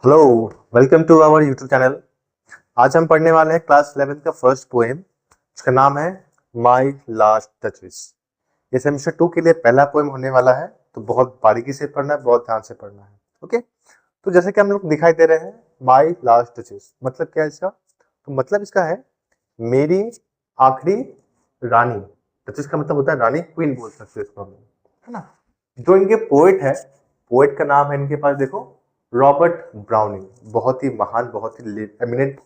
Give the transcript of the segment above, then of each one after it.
Hello, welcome to our YouTube channel. आज हम पढ़ने वाले हैं क्लास 11 का फर्स्ट पोएम। उसका नाम है माई लास्ट टचेस। ये सेमेस्टर 2 के लिए पहला पोएम होने वाला है, तो बहुत बारीकी से पढ़ना है, बहुत ध्यान से पढ़ना है। ओके, तो जैसे कि हम लोग दिखाई दे रहे हैं, माई लास्ट टचेस मतलब क्या है इसका? तो मतलब इसका है मेरी आखिरी रानी। टचेस का मतलब होता है रानी, क्वीन बोल सकते हैं इसको हम लोग, है ना। जो इनके पोएट है, पोएट का नाम है इनके पास, देखो, रॉबर्ट ब्राउनिंग। बहुत ही महान, बहुत ही एमिनेंट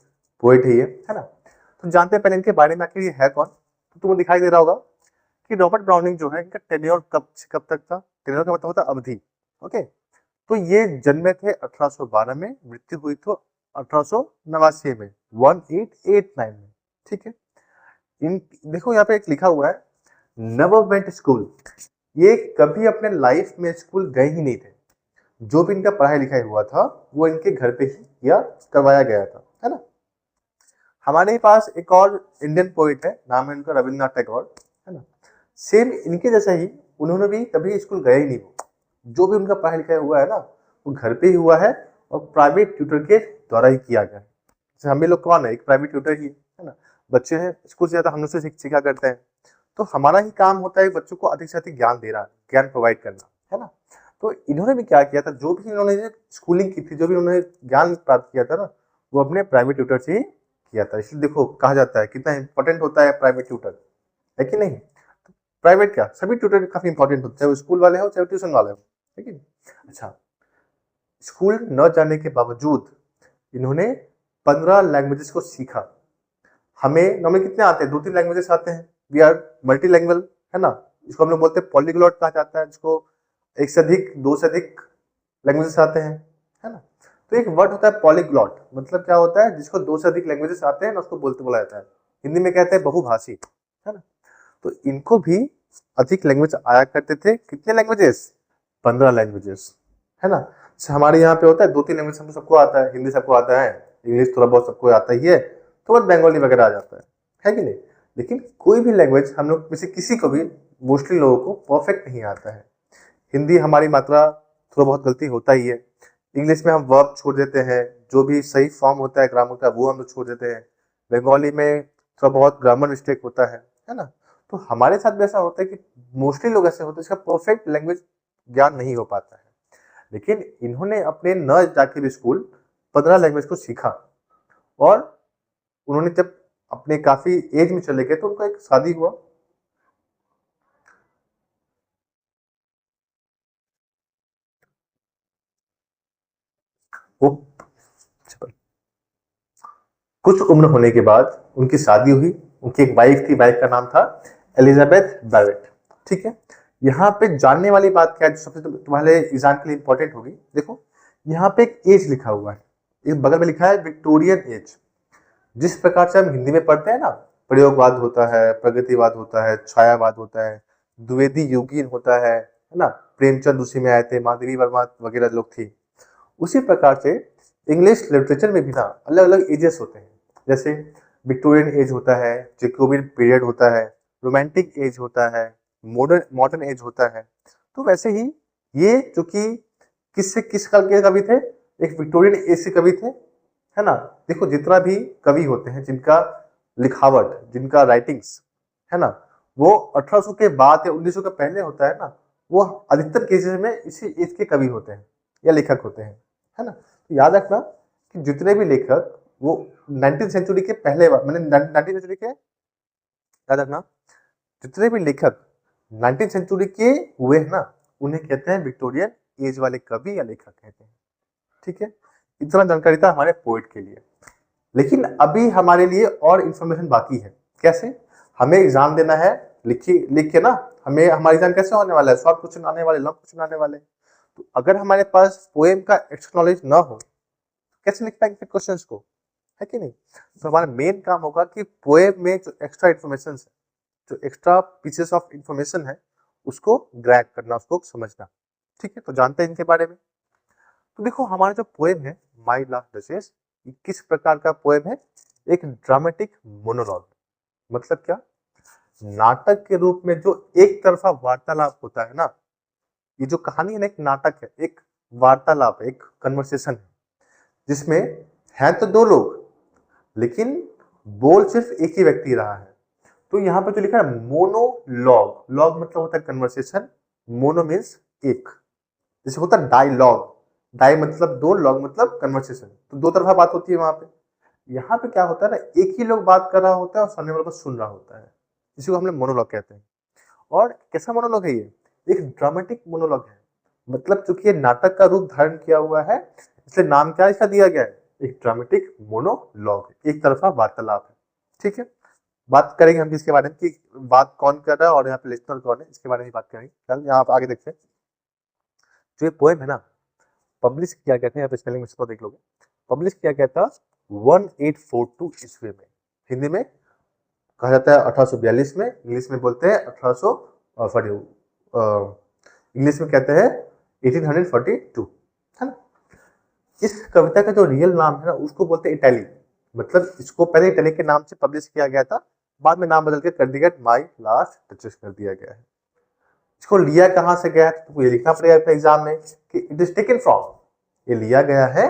पोएट है ये, है ना। तो जानते हैं पहले इनके बारे में, आखिर ये है कौन। तो तुम्हें दिखाई दे रहा होगा कि रॉबर्ट ब्राउनिंग जो है, इनका टेन्योर कब से कब तक था। टेन्योर का मतलब होता है अवधि। ओके, तो ये जन्मे थे 1812 में, मृत्यु हुई तो 1889 में, 1889 में। ठीक है, इन देखो यहाँ पे एक लिखा हुआ है नेवर वेंट स्कूल। ये कभी अपने लाइफ में स्कूल गए ही नहीं थे। जो भी इनका पढ़ाई लिखाई हुआ था वो इनके घर पे ही या करवाया गया था, है ना। हमारे पास एक और इंडियन पोइट है, नाम है उनका रविन्द्रनाथ टैगोर, है ना। सेम इनके जैसा ही, उन्होंने भी कभी स्कूल गए ही नहीं। वो जो भी उनका पढ़ाई लिखाई हुआ है ना, वो घर पे ही हुआ है और प्राइवेट ट्यूटर के द्वारा ही किया गया है। जैसे हम भी लोग कौन है, एक प्राइवेट ट्यूटर ही है ना। बच्चे हैं, स्कूल से ज्यादा हम लोग से सीखा करते हैं। तो हमारा ही काम होता है बच्चों को अधिक से अधिक ज्ञान देना, ज्ञान प्रोवाइड करना, है ना। तो इन्होंने भी क्या किया था, जो भी इन्होंने स्कूलिंग की थी, जो भी उन्होंने ज्ञान प्राप्त किया था ना, वो अपने प्राइवेट ट्यूटर से ही किया था। इसलिए देखो कहा जाता है कितना इंपॉर्टेंट होता है प्राइवेट ट्यूटर, है कि नहीं। प्राइवेट क्या, सभी ट्यूटर काफी इंपॉर्टेंट होते हैं, चाहे वो स्कूल वाले हो चाहे ट्यूशन वाले हो, है कि नहीं? अच्छा, स्कूल न जाने के बावजूद इन्होंने 15 लैंग्वेजेस को सीखा। हमें नॉर्मली कितने आते हैं, 2-3 लैंग्वेजेस आते हैं। वी आर मल्टी लैंग्वेज, है ना। इसको हम लोग बोलते हैं पॉलीग्लॉट कहा जाता है, जिसको एक से अधिक, दो से अधिक लैंग्वेजेस आते हैं, है ना। तो एक वर्ड होता है पॉलीग्लॉट, मतलब क्या होता है, जिसको 2 से अधिक लैंग्वेजेस आते हैं ना, उसको बोलते बोला जाता है। हिंदी में कहते हैं बहुभाषी, है ना। तो इनको भी अधिक लैंग्वेज आया करते थे। कितने लैंग्वेजेस? 15 लैंग्वेजेस, है ना। जैसे हमारे यहाँ पे होता है 2-3 लैंग्वेज हम सबको आता है, हिंदी सबको आता है, इंग्लिश थोड़ा बहुत सबको आता ही है, तो बस बंगाली वगैरह आ जाता है कि नहीं। लेकिन कोई भी लैंग्वेज हम लोग में से किसी को भी, मोस्टली लोगों को परफेक्ट नहीं आता है। हिंदी हमारी मात्रा थोड़ा बहुत गलती होता ही है। इंग्लिश में हम वर्ब छोड़ देते हैं, जो भी सही फॉर्म होता है ग्रामर का वो हम लोग छोड़ देते हैं। बंगाली में थोड़ा बहुत ग्रामर मिस्टेक होता है ना। तो हमारे साथ भी ऐसा होता है कि मोस्टली लोग ऐसे होते हैं जिसका परफेक्ट लैंग्वेज ज्ञान नहीं हो पाता है। लेकिन इन्होंने अपने न जाके भी स्कूल 15 लैंग्वेज को सीखा, और उन्होंने जब अपने काफी एज में चले गए तो उनका एक शादी हुआ। वो कुछ उम्र होने के बाद उनकी शादी हुई। उनकी एक वाइफ थी, वाइफ का नाम था एलिजाबेथ बैरेट। ठीक है, यहाँ पे जानने वाली बात क्या है, जो सबसे तुम्हारे एग्जाम के लिए इंपॉर्टेंट होगी। देखो, यहाँ पे एक एज लिखा हुआ है, एक बगल में लिखा है विक्टोरियन एज। जिस प्रकार से हम हिंदी में पढ़ते हैं ना, प्रयोगवाद होता है, प्रगतिवाद होता है, छायावाद होता है, द्विवेदी युगीन होता है ना। प्रेमचंद उसी में आए थे, माधवी वर्मा वगैरह लोग थी। उसी प्रकार से इंग्लिश लिटरेचर में भी ना अलग अलग एजेस होते हैं। जैसे विक्टोरियन एज होता है, जैकोबिन पीरियड होता है, रोमांटिक एज होता है, मॉडर्न मॉडर्न एज होता है। तो वैसे ही ये जो कि किससे किस काल के कवि थे, एक विक्टोरियन एज से कवि थे, है ना। देखो, जितना भी कवि होते हैं जिनका लिखावट, जिनका राइटिंग्स, है ना, वो 1800 के बाद या 1900 के पहले होता है ना, वो अधिकतर केसेस में इसी एज के कवि होते हैं या लेखक होते हैं, है ना। तो याद रखना कि जितने भी लेखक वो 19th सेंचुरी के पहले, मैंने 19th सेंचुरी के, याद रखना, जितने भी लेखक 19th सेंचुरी के हुए हैं ना, उन्हें कहते हैं विक्टोरियन एज वाले कवि या लेखक कहते हैं। ठीक है, इतना जानकारी था हमारे पोइट के लिए। लेकिन अभी हमारे लिए और इंफॉर्मेशन बाकी है। कैसे? हमें एग्जाम देना है, लिख के ना, हमें हमारा एग्जाम कैसे होने वाला है, शॉर्ट क्वेश्चन आने वाले, लॉन्ग क्वेश्चन आने वाले। तो अगर हमारे पास पोएम का एक्स्ट्रा नॉलेज ना हो, तो कैसे लिख पाएंगे फिर क्वेश्चंस को, है कि नहीं। तो हमारा मेन काम होगा कि पोएम में जो एक्स्ट्रा इन्फॉर्मेशन है, जो एक्स्ट्रा पीसेस ऑफ इंफॉर्मेशन है, उसको ग्रैब करना, उसको समझना। ठीक है, तो जानते हैं इनके बारे में। तो देखो, हमारा जो पोएम है माई लास्ट डचेस, किस प्रकार का पोएम है? एक ड्रामेटिक मोनोलॉग। मतलब क्या? नाटक के रूप में जो एक तरफा वार्तालाप होता है ना, ये जो कहानी है ना, एक नाटक है, एक वार्तालाप है, एक कन्वर्सेशन है, जिसमें है तो दो लोग लेकिन बोल सिर्फ एक ही व्यक्ति रहा है। तो यहाँ पे जो लिखा है मोनोलॉग, लॉग मतलब होता है कन्वर्सेशन, मोनो मीन्स एक, जैसे होता है डायलॉग, डाई मतलब दो, लॉग मतलब कन्वर्सेशन, तो दो तरफा बात होती है वहां पे। यहाँ पे क्या होता है ना, एक ही लोग बात कर रहा होता है और सामने वाले को सुन रहा होता है, इसी को हम लोग मोनोलॉग कहते हैं। और कैसा मोनोलॉग है ये? एक ड्रामेटिक मोनोलॉग है, मतलब चूंकि ये नाटक का रूप धारण किया हुआ है इसलिए नाम क्या इसका दिया गया है, एक ड्रामेटिक मोनोलॉग, एक तरफा वार्तालाप है। ठीक है, बात करेंगे हम इसके बारे में कि बात कौन कर रहा है और यहाँ पे लिसनर कौन है, इसके बारे में बात करेंगे। चल यहाँ आप आगे देखते हैं, जो ये पोएम है ना, पब्लिश किया गया था, यहाँ पे स्पेलिंग मिस्टेक देख लोगे, पब्लिश किया गया था 1842 ईस्वी में। हिंदी में कहा जाता है 1842 में, इंग्लिश में बोलते हैं 1800 सॉरी इंग्लिश में कहते हैं 1842, है ना। इस कविता का जो रियल नाम है ना उसको बोलते हैं इटैली, मतलब इसको पहले इटैली के नाम से पब्लिश किया गया था, बाद में नाम बदल के कर दिया गया माई लास्ट टचेस कर दिया गया है। इसको लिया कहाँ से गया है तो ये लिखना पड़ेगा अपने एग्जाम में कि इट इज टेकन फ्रॉम, ये लिया गया है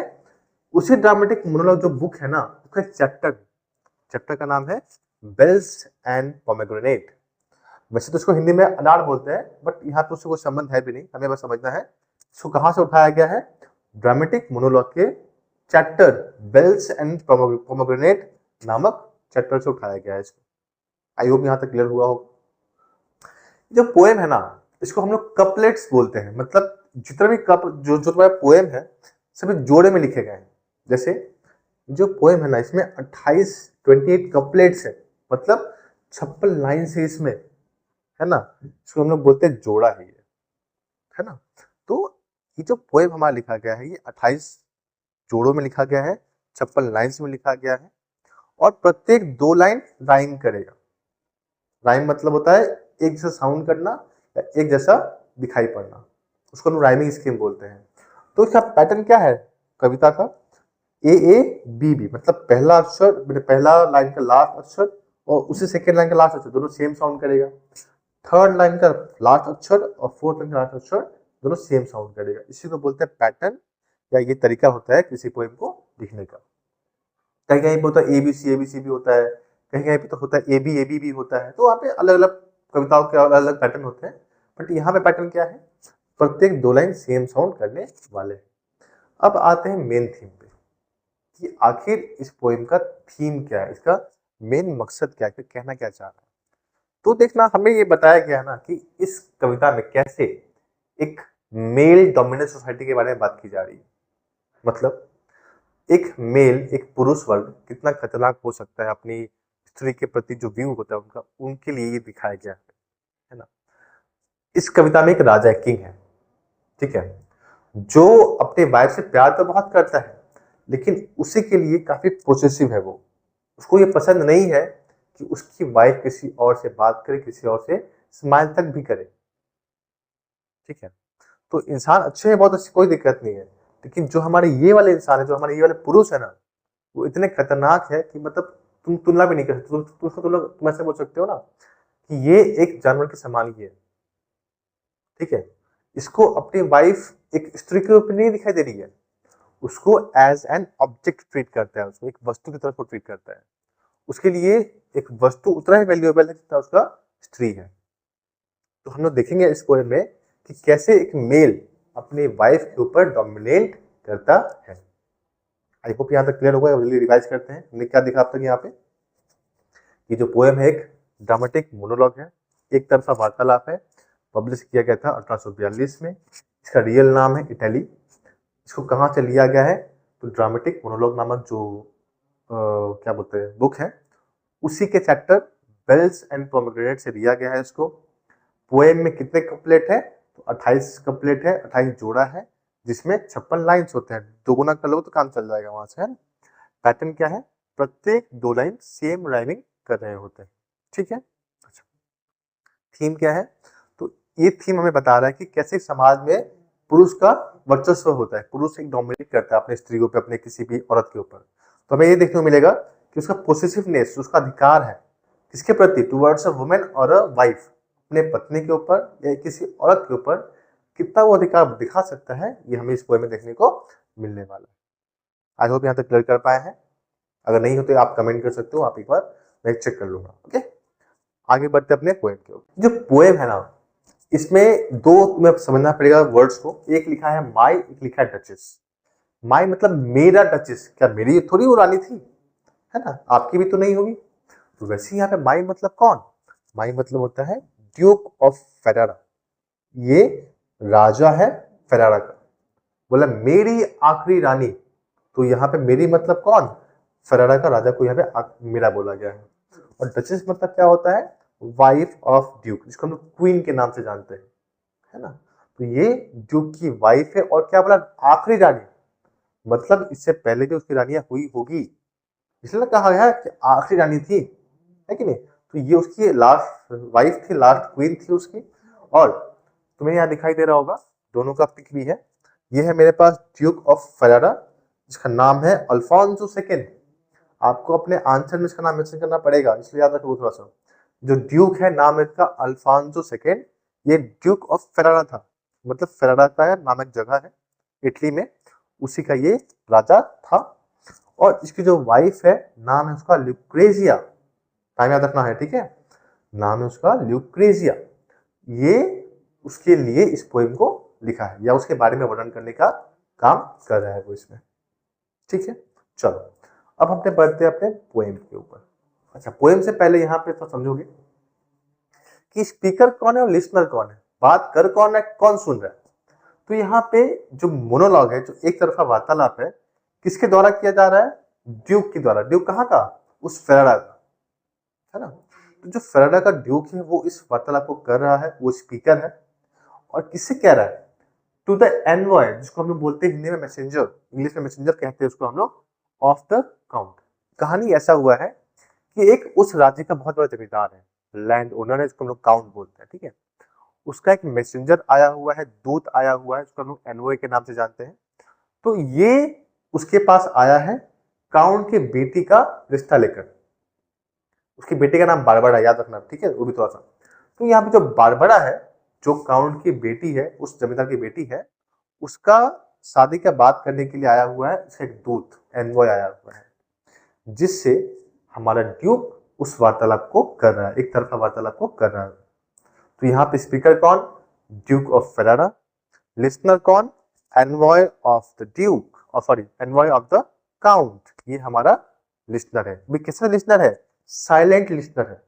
उसी ड्रामेटिक मोनोलॉग जो बुक है ना उसका चैप्टर, चैप्टर का नाम है बेल्स एंड पोमेग्रेनेट। वैसे तो इसको हिंदी में अनार बोलते हैं बट यहाँ पे उससे कोई संबंध है भी नहीं, हमें बस समझना है इसको कहाँ से उठाया गया है, ड्रामेटिक मोनोलॉग के चैप्टर बेल्स एंड पोमेग्रेनेट नामक चैप्टर से उठाया गया है इसको। आई होप यहाँ तक क्लियर हुआ हो। जो पोएम है ना इसको हम लोग कपलेट्स बोलते हैं, मतलब जितना भी कप जो जो तुम्हारा पोएम है सभी जोड़े में लिखे गए हैं। जैसे जो पोएम है ना इसमें 28 कपलेट्स है, मतलब 56 लाइन से इसमें, है ना, इसको हम लोग बोलते हैं जोड़ा है ये, है ना। तो ये जो पोएम हमारा लिखा गया है ये 28 जोड़ों में लिखा गया है, 56 लाइन्स में लिखा गया है और प्रत्येक 2 लाइन राइम करेगा। राइम मतलब होता है एक जैसा साउंड करना या एक जैसा दिखाई पड़ना, उसको हम राइमिंग स्कीम बोलते हैं। तो इसका पैटर्न क्या है कविता का, ए बी बी, मतलब पहला अक्षर, पहला लाइन का लास्ट अक्षर और उसी सेकेंड लाइन का लास्ट अक्षर दोनों सेम साउंड करेगा, थर्ड लाइन का लास्ट अक्षर और फोर्थ लाइन का लास्ट अक्षर दोनों सेम साउंड करेगा। इसी को बोलते हैं पैटर्न, या ये तरीका होता है किसी पोएम को लिखने का। कहीं कहीं पे होता है एबीसी भी होता है, कहीं कहीं पे तो होता है एबी भी होता है, तो वहाँ पे अलग अलग कविताओं के अलग अलग पैटर्न होते हैं। बट यहाँ पे पैटर्न क्या है, प्रत्येक 2 लाइन सेम साउंड करने वाले। अब आते हैं मेन थीम पे कि आखिर इस पोएम का थीम क्या है, इसका मेन मकसद क्या है, कहना क्या चाह रहा है। तो देखना हमें ये बताया गया है ना कि इस कविता में कैसे एक मेल डोमिनेंट सोसाइटी के बारे में बात की जा रही है, मतलब एक मेल, एक पुरुष वर्ग कितना खतरनाक हो सकता है अपनी स्त्री के प्रति, जो व्यू होता है उनका, उनके लिए ये दिखाया गया है ना। इस कविता में एक राजा किंग है, ठीक है, जो अपने वाइफ से प्यार तो बहुत करता है लेकिन उसी के लिए काफी पोसेसिव है। वो, उसको ये पसंद नहीं है कि उसकी वाइफ किसी और से बात करे, किसी और से स्माइल तक भी करे, ठीक है। तो इंसान अच्छे हैं, बहुत अच्छी, कोई दिक्कत नहीं है, लेकिन जो हमारे ये वाले इंसान है, जो हमारे ये वाले पुरुष है ना, वो इतने खतरनाक है कि मतलब तुम तुलना भी नहीं कर सकते। तुम ऐसे बोल सकते हो ना कि ये एक जानवर के समान ही है, ठीक है। इसको अपनी वाइफ एक स्त्री के रूप में नहीं दिखाई दे रही है, उसको एज एन ऑब्जेक्ट ट्रीट करता है, उसको एक वस्तु की तरफ ट्रीट करता है। उसके लिए एक वस्तु उतना ही वैल्यूएबल है जितना उसका स्त्री है। तो हम लोग देखेंगे इस पोएम में कि कैसे एक मेल अपनी वाइफ के ऊपर डोमिनेट करता है। आई होप यहाँ तक क्लियर होगा, जल्दी रिवाइज करते हैं हमने क्या दिखा अब तक। यहाँ पे ये जो पोएम है एक ड्रामेटिक मोनोलॉग है, एक तरफा वार्तालाप है, पब्लिश किया गया था 1842 में। इसका रियल नाम है इटैली। इसको कहाँ से लिया गया है तो ड्रामेटिक मोनोलॉग नामक जो क्या बोलते हैं बुक है उसी के चैप्टर बेल्स एंड पोमेग्रेनेट से लिया गया है इसको। पोएम में कितने कपलेट है तो 28 कपलेट है, 28 जोड़ा है, जिसमें 56 लाइन्स होते हैं। 2 गुना कर लो तो काम चल जाएगा वहां से, है ना। पैटर्न क्या है, प्रत्येक 2 लाइन सेम राइमिंग कर रहे होते हैं, ठीक है। अच्छा, थीम क्या है तो ये थीम हमें बता रहा है कि कैसे समाज में पुरुष का वर्चस्व होता है, पुरुष एक डोमिनेट करता है अपने स्त्री के ऊपर, अपने किसी भी औरत के ऊपर। तो हमें ये देखने को मिलेगा कि उसका पोसेसिवनेस, उसका अधिकार है किसके प्रति, टुवर्ड्स अ वुमेन और अ वाइफ, अपने पत्नी के ऊपर या किसी औरत के ऊपर कितना वो अधिकार दिखा सकता है, ये हमें इस पोएम में देखने को मिलने वाला है। आई होप यहाँ तक क्लियर कर पाए हैं। अगर नहीं हो तो आप कमेंट कर सकते हो, आप एक बार मैं चेक कर लूंगा। ओके, आगे बढ़ते अपने पोएम के ऊपर। जो पोएम है ना, इसमें दो तुम्हें समझना पड़ेगा वर्ड्स को। एक लिखा है माई, एक लिखा है डचेस। माई मतलब मेरा डचेस, क्या मेरी थोड़ी वो रानी थी, है ना, आपकी भी तो नहीं होगी। तो वैसे यहाँ पे माई मतलब कौन, माई मतलब होता है ड्यूक ऑफ फेरारा। ये राजा है फेरारा का। बोला मेरी आखिरी रानी, तो यहाँ पे मेरी मतलब कौन, फेरारा का राजा को यहाँ पे मेरा बोला गया है। और डचेस मतलब क्या होता है, वाइफ ऑफ ड्यूक, जिसको हम लोग क्वीन के नाम से जानते हैं, है ना। तो ये ड्यूक की वाइफ है। और क्या बोला, आखिरी रानी, मतलब इससे पहले जो उसकी रानियां हुई होगी, इसलिए कहा गया है कि आखिरी रानी थी, है कि नहीं। तो ये उसकी लास्ट वाइफ थी, लास्ट क्वीन थी उसकी। और तुम्हें यहाँ दिखाई दे रहा होगा, दोनों का पिक भी है। ये है मेरे पास ड्यूक ऑफ फेरारा, जिसका नाम है अल्फोंसो सेकेंड। आपको अपने आंसर में इसका नाम मेंशन करना पड़ेगा, इसलिए याद रखो थोड़ा सा। जो ड्यूक है नाम है इसका अल्फोंसो सेकेंड। ये ड्यूक ऑफ फेरारा था, मतलब फेरारा का नाम एक जगह है इटली में, उसी का ये राजा था। और इसकी जो वाइफ है नाम है उसका ल्यूक्रेजिया। टाइम याद रखना है, ठीक है, नाम है उसका ल्यूक्रेजिया। ये उसके लिए इस पोएम को लिखा है, या उसके बारे में वर्णन करने का काम कर रहा है वो इसमें। ठीक है, चलो अब हमने बढ़ते हैं अपने पोएम के ऊपर। अच्छा, पोएम से पहले यहाँ पे तो समझोगे कि स्पीकर कौन है और लिसनर कौन है, बात कर कौन है, कौन सुन रहा है। तो यहाँ पे जो मोनोलॉग है, जो एक तरफा वार्तालाप है, किसके द्वारा किया जा रहा है, ड्यूक के द्वारा। ड्यूक कहाँ का, उस फेराडा का, है ना। तो जो फेराडा का ड्यूक है वो इस वार्तालाप को कर रहा है, वो स्पीकर है। और किससे कह रहा है, टू द एनवॉय, जिसको हम लोग बोलते हैं हिंदी में मैसेंजर, इंग्लिश में मैसेंजर कहते हैं उसको हम लोग, ऑफ द काउंट। कहानी ऐसा हुआ है कि एक उस राज्य का बहुत बड़ा जमींदार है, लैंड ओनर है, जिसको हम लोग काउंट बोलते हैं, ठीक है। उसका एक मैसेंजर आया हुआ है, दूत आया हुआ है, जिसको हम लोग एनवॉय के नाम से जानते हैं। तो ये उसके पास आया है काउंट की बेटी का रिश्ता लेकर। उसकी बेटी का नाम बारबरा, याद रखना, ठीक है, वो भी थोड़ा सा। तो यहाँ पे जो बारबरा है, जो काउंट की बेटी है, उस जमींदार की बेटी है, उसका शादी का बात करने के लिए आया हुआ है उसका एक दूत, एनवॉय आया हुआ है, जिससे हमारा ड्यूक उस वार्तालाप को कर रहा है, एक तरफा वार्तालाप को कर रहा है। तो यहाँ पे स्पीकर कौन, ड्यूक ऑफ फेरारा। लिसनर कौन, एनवॉय ऑफ द ड्यूक, और sorry envoy of the count, ये हमारा लिसनर है। भी कैसा लिसनर है, साइलेंट लिसनर है।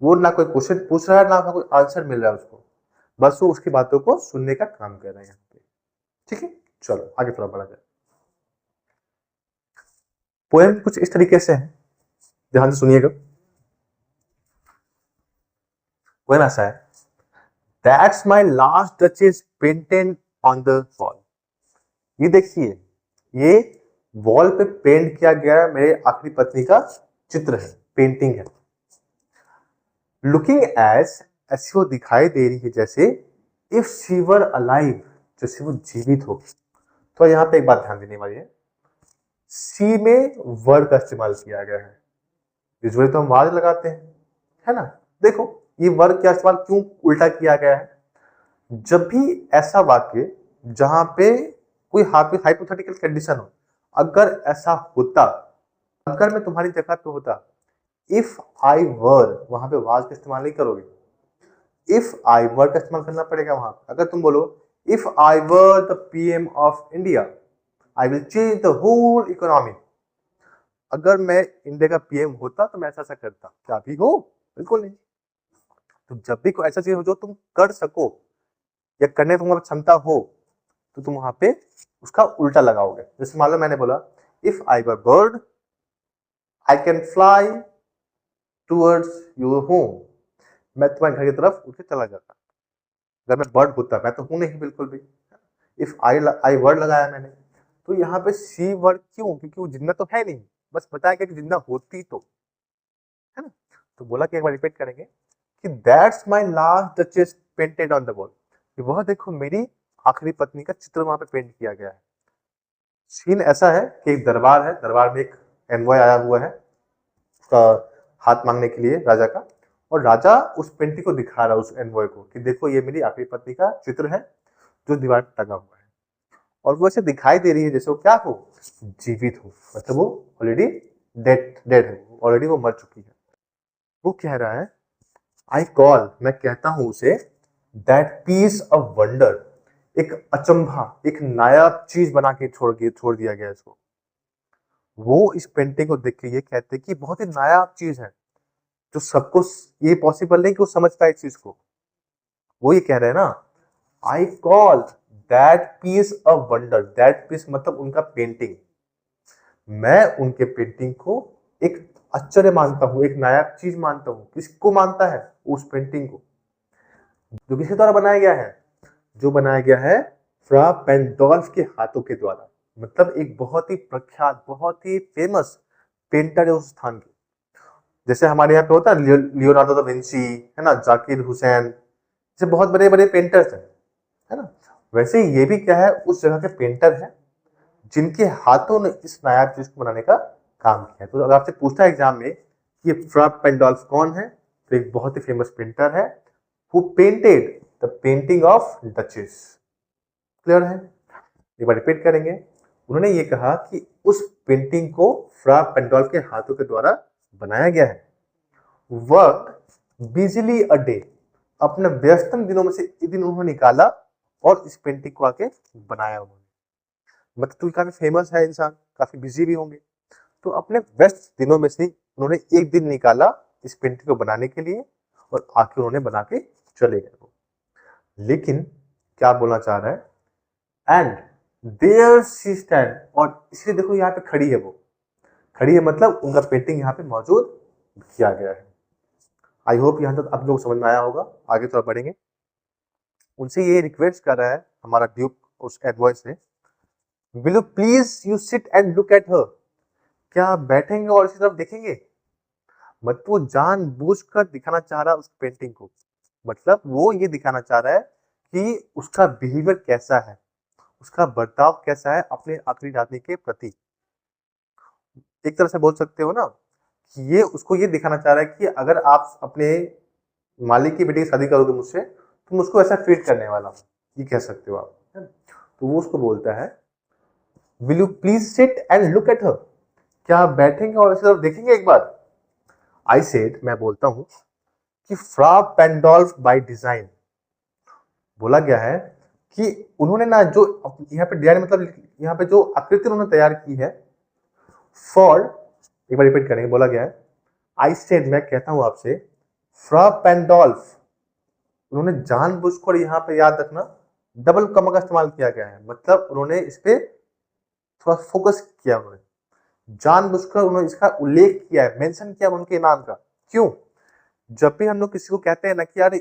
वो ना कोई क्वेश्चन पूछ रहा है, ना कोई आंसर मिल रहा है उसको, बस वो उसकी बातों को सुनने का काम कर रहा है यहाँ पे। ठीक है, चलो आगे थोड़ा बढ़ा जाए। पोएम कुछ इस तरीके से है, ध्यान से सुनिएगा। पोएम ऐसा है, that's my last duchess painted on the wall. ये देखिए, ये वॉल पे पेंट किया गया है मेरे आखिरी पत्नी का चित्र है, पेंटिंग है। लुकिंग एज, ऐसी वो दिखाई दे रही है जैसे, इफ शी वर अलाइव, जैसे वो जीवित हो। तो यहाँ पे एक बात ध्यान देने वाली है, सी में वर्ड का इस्तेमाल किया गया है। यूजुअली तो हम वाज लगाते हैं, है ना। देखो ये वर्ड का इस्तेमाल क्यों उल्टा किया गया है, जब भी ऐसा वाक्य जहां पे कोई हाइपोथेटिकल कंडीशन हो, अगर ऐसा होता, अगर मैं तुम्हारी जगह पे होता, इफ आई वर, वहां पे वाज का इस्तेमाल नहीं करोगे, इफ आई वर का इस्तेमाल करना पड़ेगा वहां। अगर तुम बोलो if I were the PM of India I will change the whole economy, अगर मैं इंडिया का पीएम होता तो मैं ऐसा ऐसा करता, क्या भी हो, बिल्कुल नहीं। तो जब भी कोई ऐसा चीज हो जो तुम कर सको या करने तुम्हारी क्षमता हो, तो तुम वहां पे उसका उल्टा लगाओगे। जैसे मान लो मैंने बोला if I were bird I can fly towards your home, मैं तुम्हारे घर की तरफ उठ के चला जाता। अगर मैं बर्ड होता, मैं तो हूं नहीं बिल्कुल भी। इफ आई वर्ड लगाया मैंने, तो यहाँ पे सी वर्ड क्यों, क्योंकि वो जिंदा तो है नहीं, बस बताया गया कि जिंदा होती तो, है ना। तो बोला कि एक बार रिपीट करेंगे कि that's my last duchess painted on the wall, कि वह देखो मेरी आखिरी पत्नी का चित्र वहां पे पेंट किया गया है। सीन ऐसा है कि एक दरबार है, दरबार में एक एनवॉय आया हुआ है उसका हाथ मांगने के लिए राजा का, और राजा उस पेंटिंग को दिखा रहा है उस एनवॉय को कि देखो ये मेरी आखिरी पत्नी का चित्र है जो दीवार पर टंगा हुआ है। और वो ऐसे दिखाई दे रही है जैसे वो क्या हो, जीवित हो, मतलब वो ऑलरेडी डेड डेड है, ऑलरेडी वो मर चुकी है। वो कह रहा है आई कॉल, मैं कहता हूं उसे, दैट पीस ऑफ वंडर, एक अचंभा, एक नायाब चीज बना के छोड़ दिया गया इसको। वो इस पेंटिंग को देख के ये कहते हैं कि बहुत ही नायाब चीज है, जो सबको ये पॉसिबल नहीं कि वो समझ पाए इस चीज को। वो ये कह रहे हैं ना, I call that piece a wonder, that piece मतलब उनका पेंटिंग, मैं उनके पेंटिंग को एक आश्चर्य मानता हूं, एक नायाब चीज मानता हूं। किसको मानता है? उस पेंटिंग को जो किसके द्वारा बनाया गया है, जो बनाया गया है फ्रा पेंडोल्फ के हाथों के द्वारा। मतलब एक बहुत ही प्रख्यात, बहुत ही फेमस पेंटर है उस स्थान के। जैसे हमारे यहाँ पे होता है लियोनार्डो दा विंची, है ना, जाकिर हुसैन, जैसे बहुत बड़े बड़े पेंटर्स हैं, है ना। वैसे ही ये भी क्या है, उस जगह के पेंटर हैं जिनके हाथों ने इस नायाब चीज को बनाने का काम किया। तो अगर आपसे पूछता है एग्जाम में कि फ्रा पेंडोल्फ कौन है, तो एक बहुत ही फेमस पेंटर है who painted the painting of duchess. Clear है? एक बार रिपीट करेंगे। उन्होंने ये कहा कि उस पेंटिंग को फ्रा पेंडोल्फ के हाथों के द्वारा बनाया गया है। वर्क बिजली अ डे, अपने व्यस्तम दिनों में से एक दिन उन्होंने निकाला और इस पेंटिंग को आके बनाया उन्होंने। मतलब तो काफी फेमस है इंसान, काफी बिजी भी होंगे, तो अपने व्यस्त दिनों में से उन्होंने एक दिन निकाला इस पेंटिंग को बनाने के लिए, और आके उन्होंने बना के चले गए वो। लेकिन क्या बोलना चाह रहा है, एंड देयर शी स्टैंड, और इसलिए देखो यहाँ पे खड़ी है, वो खड़ी है मतलब उनका पेंटिंग यहाँ पे मौजूद किया गया है। आई होप यहाँ तक आप लोग समझ में आया होगा। आगे थोड़ा बढ़ेंगे। उनसे ये रिक्वेस्ट कर रहा है हमारा ड्यूक उस एडवाइस से, will you please you sit and look at her, क्या आप बैठेंगे और इसी तरफ देखेंगे। मतलब वो जानबूझकर दिखाना चाह रहा है उस पेंटिंग को, मतलब वो ये दिखाना चाह रहा है कि उसका बिहेवियर कैसा है, उसका बर्ताव कैसा है अपने आखिरी आदमी के प्रति। एक तरह से बोल सकते हो ना कि ये उसको ये दिखाना चाह रहा है कि अगर आप अपने मालिक की बेटी की शादी करोगे मुझसे, तुम उसको ऐसा ट्रीट करने वाला हो, ये कह सकते हो आप, है ना? तो वो उसको बोलता है, will you please sit and look at her, क्या आप बैठेंगे और इसी तरफ देखेंगे एक बार। आई सेड, मैं बोलता हूं कि फ्रा पेंडोल्फ बाय डिजाइन, बोला गया है कि उन्होंने ना जो यहाँ पे डिजाइन मतलब यहाँ पे जो आकृति उन्होंने तैयार की है, फॉर, एक बार रिपीट करेंगे, बोला गया है, आई सेड, मैं कहता हूं आपसे, फ्रा पेंडोल्फ, उन्होंने जानबूझकर यहाँ पे याद रखना डबल कमा का इस्तेमाल किया गया है, मतलब उन्होंने इस पे थोड़ा फोकस किया, उन्होंने जानबूझकर उन्होंने इसका उल्लेख किया है, मेंशन किया उनके नाम का। क्यों? जब भी हम लोग किसी को कहते हैं ना कि यार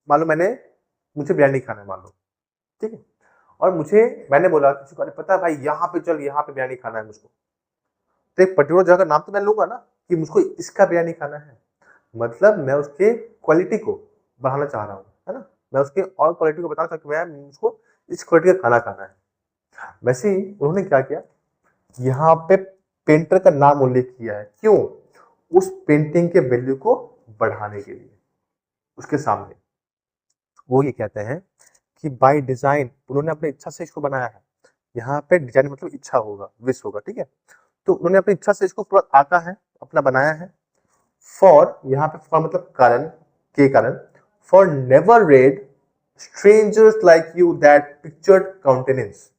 मान लो मुझे बिरयानी खाना है, मान लो, ठीक है, और मैंने बोला किसी को, अरे पता है भाई यहाँ पे चल, यहाँ पे बिरयानी खाना है मुझको, तो एक पर्टिकुलर जगह का नाम तो मैं लूंगा ना कि मुझको इसका बिरयानी खाना है, मतलब मैं उसके क्वालिटी को बढ़ाना चाह रहा हूँ, है ना, मैं उसके और क्वालिटी को बताना चाहता हूँ, मैं मुझको इस क्वालिटी का खाना खाना है। वैसे ही उन्होंने क्या किया, यहाँ पे पेंटर का नाम उल्लेख किया है। क्यों? उस पेंटिंग के वैल्यू को बढ़ाने के लिए उसके सामने। वो ये कहते हैं कि बाय डिजाइन, उन्होंने अपनी इच्छा से इसको बनाया है। यहाँ पे डिजाइन मतलब इच्छा होगा, विश होगा, ठीक है, तो उन्होंने अपनी इच्छा से इसको पूरा आता है, अपना बनाया है। फॉर, यहाँ पे फॉर मतलब कारण, के कारण, for never red strangers like you that pictured countenance.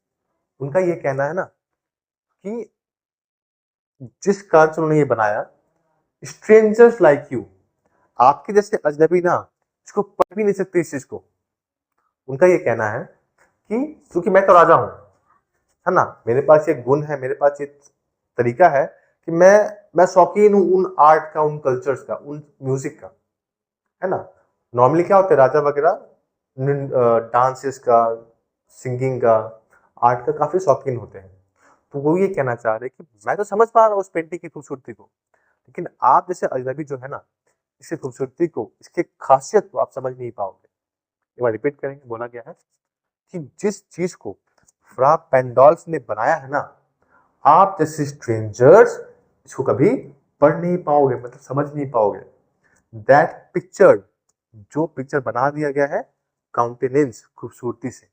उनका ये कहना है ना कि जिस कारण से उन्होंने ये बनाया, स्ट्रेंजर्स लाइक यू, आपके जैसे अजनबी ना इसको पढ़ भी नहीं सकते इस चीज को। उनका ये कहना है कि क्योंकि मैं तो राजा हूं, है ना, मेरे पास ये गुण है, मेरे पास ये तरीका है कि मैं शौकीन हूं उन आर्ट का, उन कल्चर्स का, उन म्यूजिक का, है ना। नॉर्मली क्या होता है, राजा वगैरह डांसेस का, सिंगिंग का, आर्ट का काफी शौकीन होते हैं। तो वो ये कहना चाह रहे कि मैं तो समझ पा रहा हूँ उस पेंटिंग की खूबसूरती को, लेकिन आप जैसे अजनबी जो है ना, इसकी खूबसूरती को, इसकी खासियत को आप समझ नहीं पाओगे। एक बार रिपीट करेंगे। बोला गया है कि जिस चीज को फ्रा पेंडोल्फ ने बनाया है ना, आप जैसे स्ट्रेंजर्स इसको कभी पढ़ नहीं पाओगे, मतलब समझ नहीं पाओगे। दैट पिक्चर, जो पिक्चर बना दिया गया है, काउंटेनेंस, खूबसूरती से,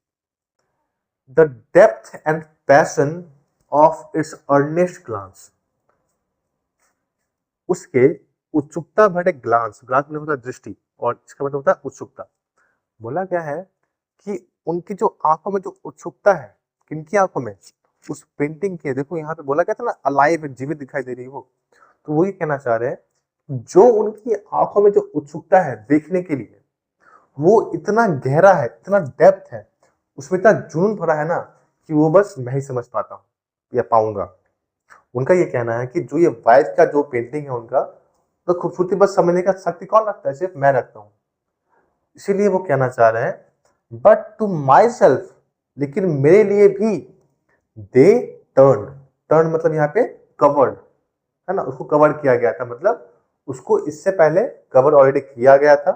the depth and passion of its earnest glance, उसके उत्सुकता भरे ग्लांस, ग्लांस मतलब होता है दृष्टि और इसका मतलब होता है उत्सुकता। बोला गया है कि उनकी जो आंखों में जो उत्सुकता है, किनकी आंखों में, उस पेंटिंग के, देखो यहाँ पे बोला गया था ना अलाइव है, जीवित दिखाई दे रही है वो, तो वही कहना चाह रहे हैं जो उनकी आंखों में जो उत्सुकता है देखने के लिए, वो इतना गहरा है, इतना डेप्थ है, उसमें इतना जुनून भरा है ना कि वो बस मैं ही समझ पाता हूँ या पाऊंगा। उनका ये कहना है कि जो ये वाइफ का जो पेंटिंग है उनका, तो खूबसूरती बस समझने का शक्ति कौन रखता है, सिर्फ मैं रखता हूँ। इसीलिए वो कहना चाह रहे हैं बट टू माई सेल्फ, लेकिन मेरे लिए भी दे टर्न, टर्न मतलब यहाँ पे कवर्ड है ना, उसको कवर किया गया था, मतलब उसको इससे पहले कवर ऑलरेडी किया गया था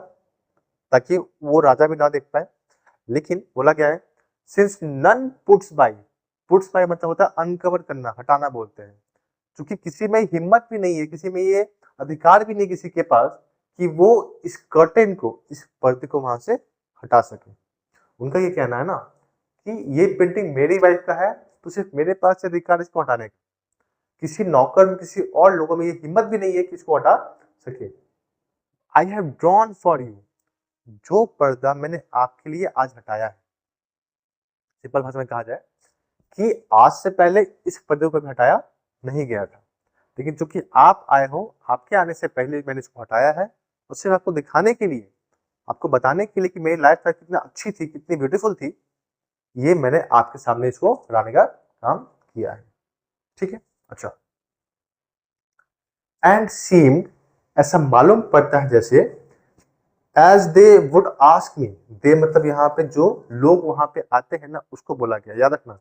ताकि वो राजा भी ना देख पाए। लेकिन बोला गया है सिंस नन पुट्स बाय मतलब होता है अनकवर करना, हटाना बोलते हैं, क्योंकि किसी में हिम्मत भी नहीं है, किसी में ये अधिकार भी नहीं किसी के पास कि वो इस कर्टेन को, इस पर्दे को वहां से हटा सके। उनका ये कहना है ना कि ये पेंटिंग मेरी वाइफ का है, तो सिर्फ मेरे पास अधिकार इसको हटाने का, किसी नौकर में, किसी और लोगों में ये हिम्मत भी नहीं है कि इसको हटा सके। I have drawn for you, जो पर्दा मैंने आपके लिए आज हटाया है, सिंपल भाषा में कहा जाए कि आज से पहले इस पर्दे को कभी हटाया नहीं गया था, लेकिन चूंकि आप आए हो, आपके आने से पहले मैंने इसको हटाया है, और सिर्फ आपको दिखाने के लिए, आपको बताने के लिए कि मेरी लाइफ कितना अच्छी थी, कितनी ब्यूटीफुल थी, ये मैंने आपके सामने इसको लाने का काम किया है। ठीक है, अच्छा। एंड सीम्ड, ऐसा मालूम पड़ता है जैसे, as they would ask me, they मतलब यहाँ पे जो लोग वहां पे आते हैं ना, उसको बोला गया, याद रखना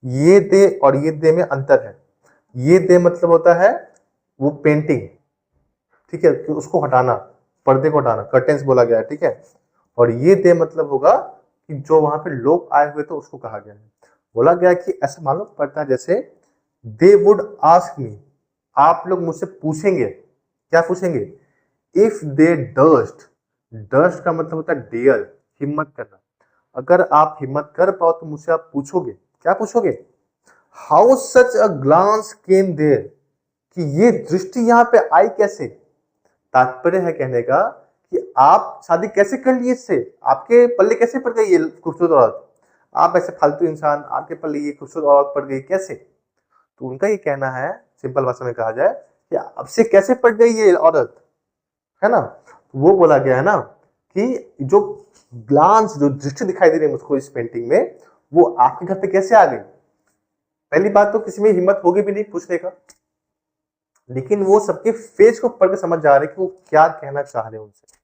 ये दे और ये दे में अंतर है। ये दे मतलब होता है वो पेंटिंग, ठीक है, कि उसको हटाना, पर्दे को हटाना, कर्टेन्स बोला गया है, ठीक है। और ये दे मतलब होगा कि जो वहां पे लोग आए हुए थे उसको कहा गया है। बोला गया कि ऐसा मालूम पड़ता है जैसे दे वुड आस्क मी, आप लोग मुझसे पूछेंगे, क्या पूछेंगे, इफ दे डस्ट, डस्ट का मतलब होता है डेयर, हिम्मत करना, अगर आप हिम्मत कर पाओ तो मुझसे आप पूछोगे, क्या पूछोगे, how such a glance came there, कि ये दृष्टि यहाँ पे आई कैसे। तात्पर्य है कहने का कि आप शादी कैसे कर लिए इससे, आपके पल्ले कैसे पड़ गई ये खूबसूरत औरत, आप ऐसे फालतू इंसान, आपके पल्ले ये खूबसूरत औरत पड़ गई कैसे। तो उनका ये कहना है, सिंपल भाषा में कहा जाए, कि आपसे कैसे पड़ गई ये औरत, है ना। वो बोला गया है ना कि जो ग्लांस, जो दृष्टि दिखाई दे रही है मुझको इस पेंटिंग में, वो आपके घर पे कैसे आ गई। पहली बात तो किसी में हिम्मत होगी भी नहीं पूछने का, लेकिन वो सबके फेस को पढ़ के समझ जा रहे कि वो क्या कहना चाह रहे हैं उनसे।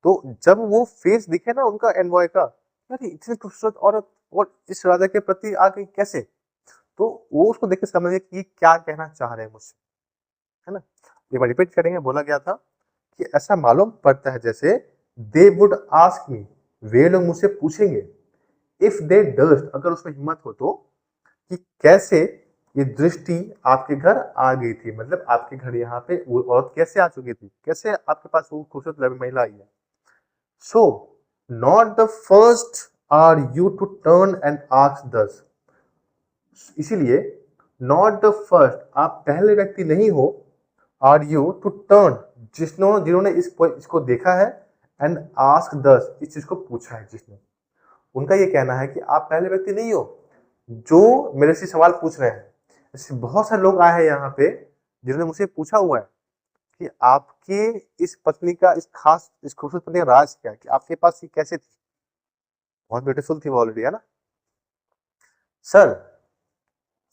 तो जब वो फेस दिखे ना उनका एनवॉय का, यार इतनी खूबसूरत औरत और इस राजा के प्रति आ गई कैसे, तो वो उसको देख के समझे कि ये क्या कहना चाह रहे हैं मुझसे, है ना। एक बार रिपीट करेंगे, बोला गया था कि ऐसा मालूम पड़ता है जैसे दे वुड आस्क मी, वे लोग मुझसे पूछेंगे, इफ दे डस्ट, अगर उसमें हिम्मत हो तो, कि कैसे ये दृष्टि आपके घर आ गई थी, मतलब आपके घर यहाँ पे वो औरत कैसे आ चुकी थी, कैसे आपके पास वो खूबसूरत महिला आई है। So not the first are you to turn and ask thus, इसीलिए नॉट द फर्स्ट, आप पहले व्यक्ति नहीं हो, आर यू टू टर्न, जिन्होंने इसको देखा है, एंड आस्क दस, इस चीज को पूछा है जिसने। उनका ये कहना है कि आप पहले व्यक्ति नहीं हो जो मेरे से सवाल पूछ रहे हैं, ऐसे बहुत सारे लोग आए हैं यहाँ पे जिन्होंने मुझसे पूछा हुआ है कि आपके इस पत्नी का, इस खूबसूरत पत्नी का राज क्या है, कि आपके पास ये कैसे थी, बहुत ब्यूटीफुल थी वो ऑलरेडी, है ना। सर,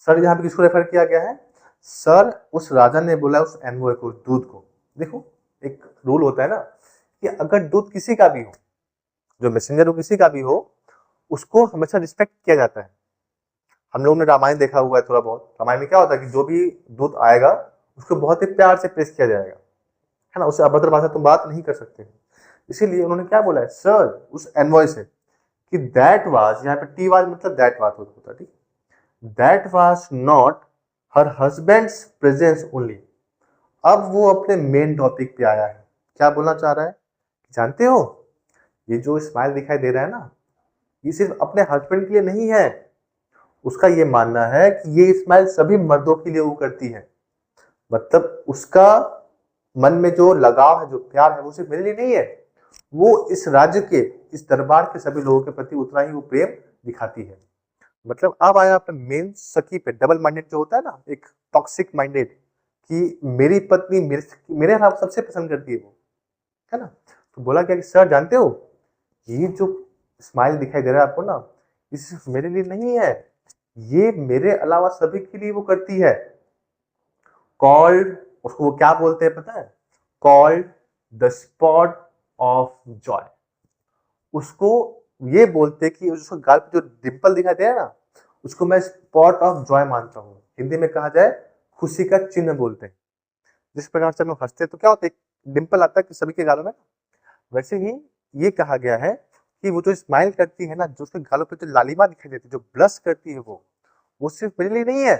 सर यहाँ पे किसको रेफर किया गया है, सर उस राजा ने बोला उस एनवॉय को, दूध को। देखो एक रूल होता है ना कि अगर दूध किसी का भी हो, जो मैसेंजर हो किसी का भी हो, उसको हमेशा रिस्पेक्ट किया जाता है। हम लोगों ने रामायण देखा हुआ है थोड़ा बहुत, रामायण में क्या होता है कि जो भी दूत आएगा उसको बहुत ही प्यार से पेश किया जाएगा, है ना, उससे अभद्र भाषा तुम बात नहीं कर सकते। इसीलिए उन्होंने क्या बोला है सर उस एनवॉय से, कि दैट वाज, यहाँ पे टी वाज मतलब दैट वाज होता है, ठीक, that was not her husband's presence only. अब वो अपने मेन टॉपिक पे आया है, क्या बोलना चाह रहा है, जानते हो ये जो स्माइल दिखाई दे रहा है ना, ये सिर्फ अपने हस्बैंड के लिए नहीं है, उसका ये मानना है कि ये स्माइल सभी मर्दों के लिए वो करती है। मतलब उसका मन में जो लगाव है, जो प्यार है, वो सिर्फ मेरे लिए नहीं है, वो इस राज्य के, इस दरबार के सभी लोगों के प्रति उतना ही वो प्रेम दिखाती है। मतलब अब आया अपने मेन सखी पे, डबल माइंडेड जो होता है ना, एक टॉक्सिक माइंडेड, कि मेरी पत्नी मेरे अलावा सबसे पसंद करती है वो, है ना। तो बोला क्या कि सर जानते हो, ये जो स्माइल दिखाई दे रहा है आपको ना, ये सिर्फ मेरे लिए नहीं है, ये मेरे अलावा सभी के लिए वो करती है। कॉल्ड, उसको वो क्या बोलते हैं पता है? Called the spot of Joy. उसको ये बोलते कि उसको गाल पे जो डिंपल दिखाई दे रहा है ना, उसको मैं स्पॉट ऑफ जॉय मानता हूँ। हिंदी में कहा जाए खुशी का चिन्ह बोलते हैं। जिस प्रकार से हम लोग हंसते हैं तो क्या होता है, डिंपल आता है कि सभी के गालों में, वैसे ही ये कहा गया है कि वो जो स्माइल करती है ना, जो उसके गालों पे जो लालिमा दिखाई देती है, जो ब्लश करती है, वो सिर्फ मेरे लिए नहीं है,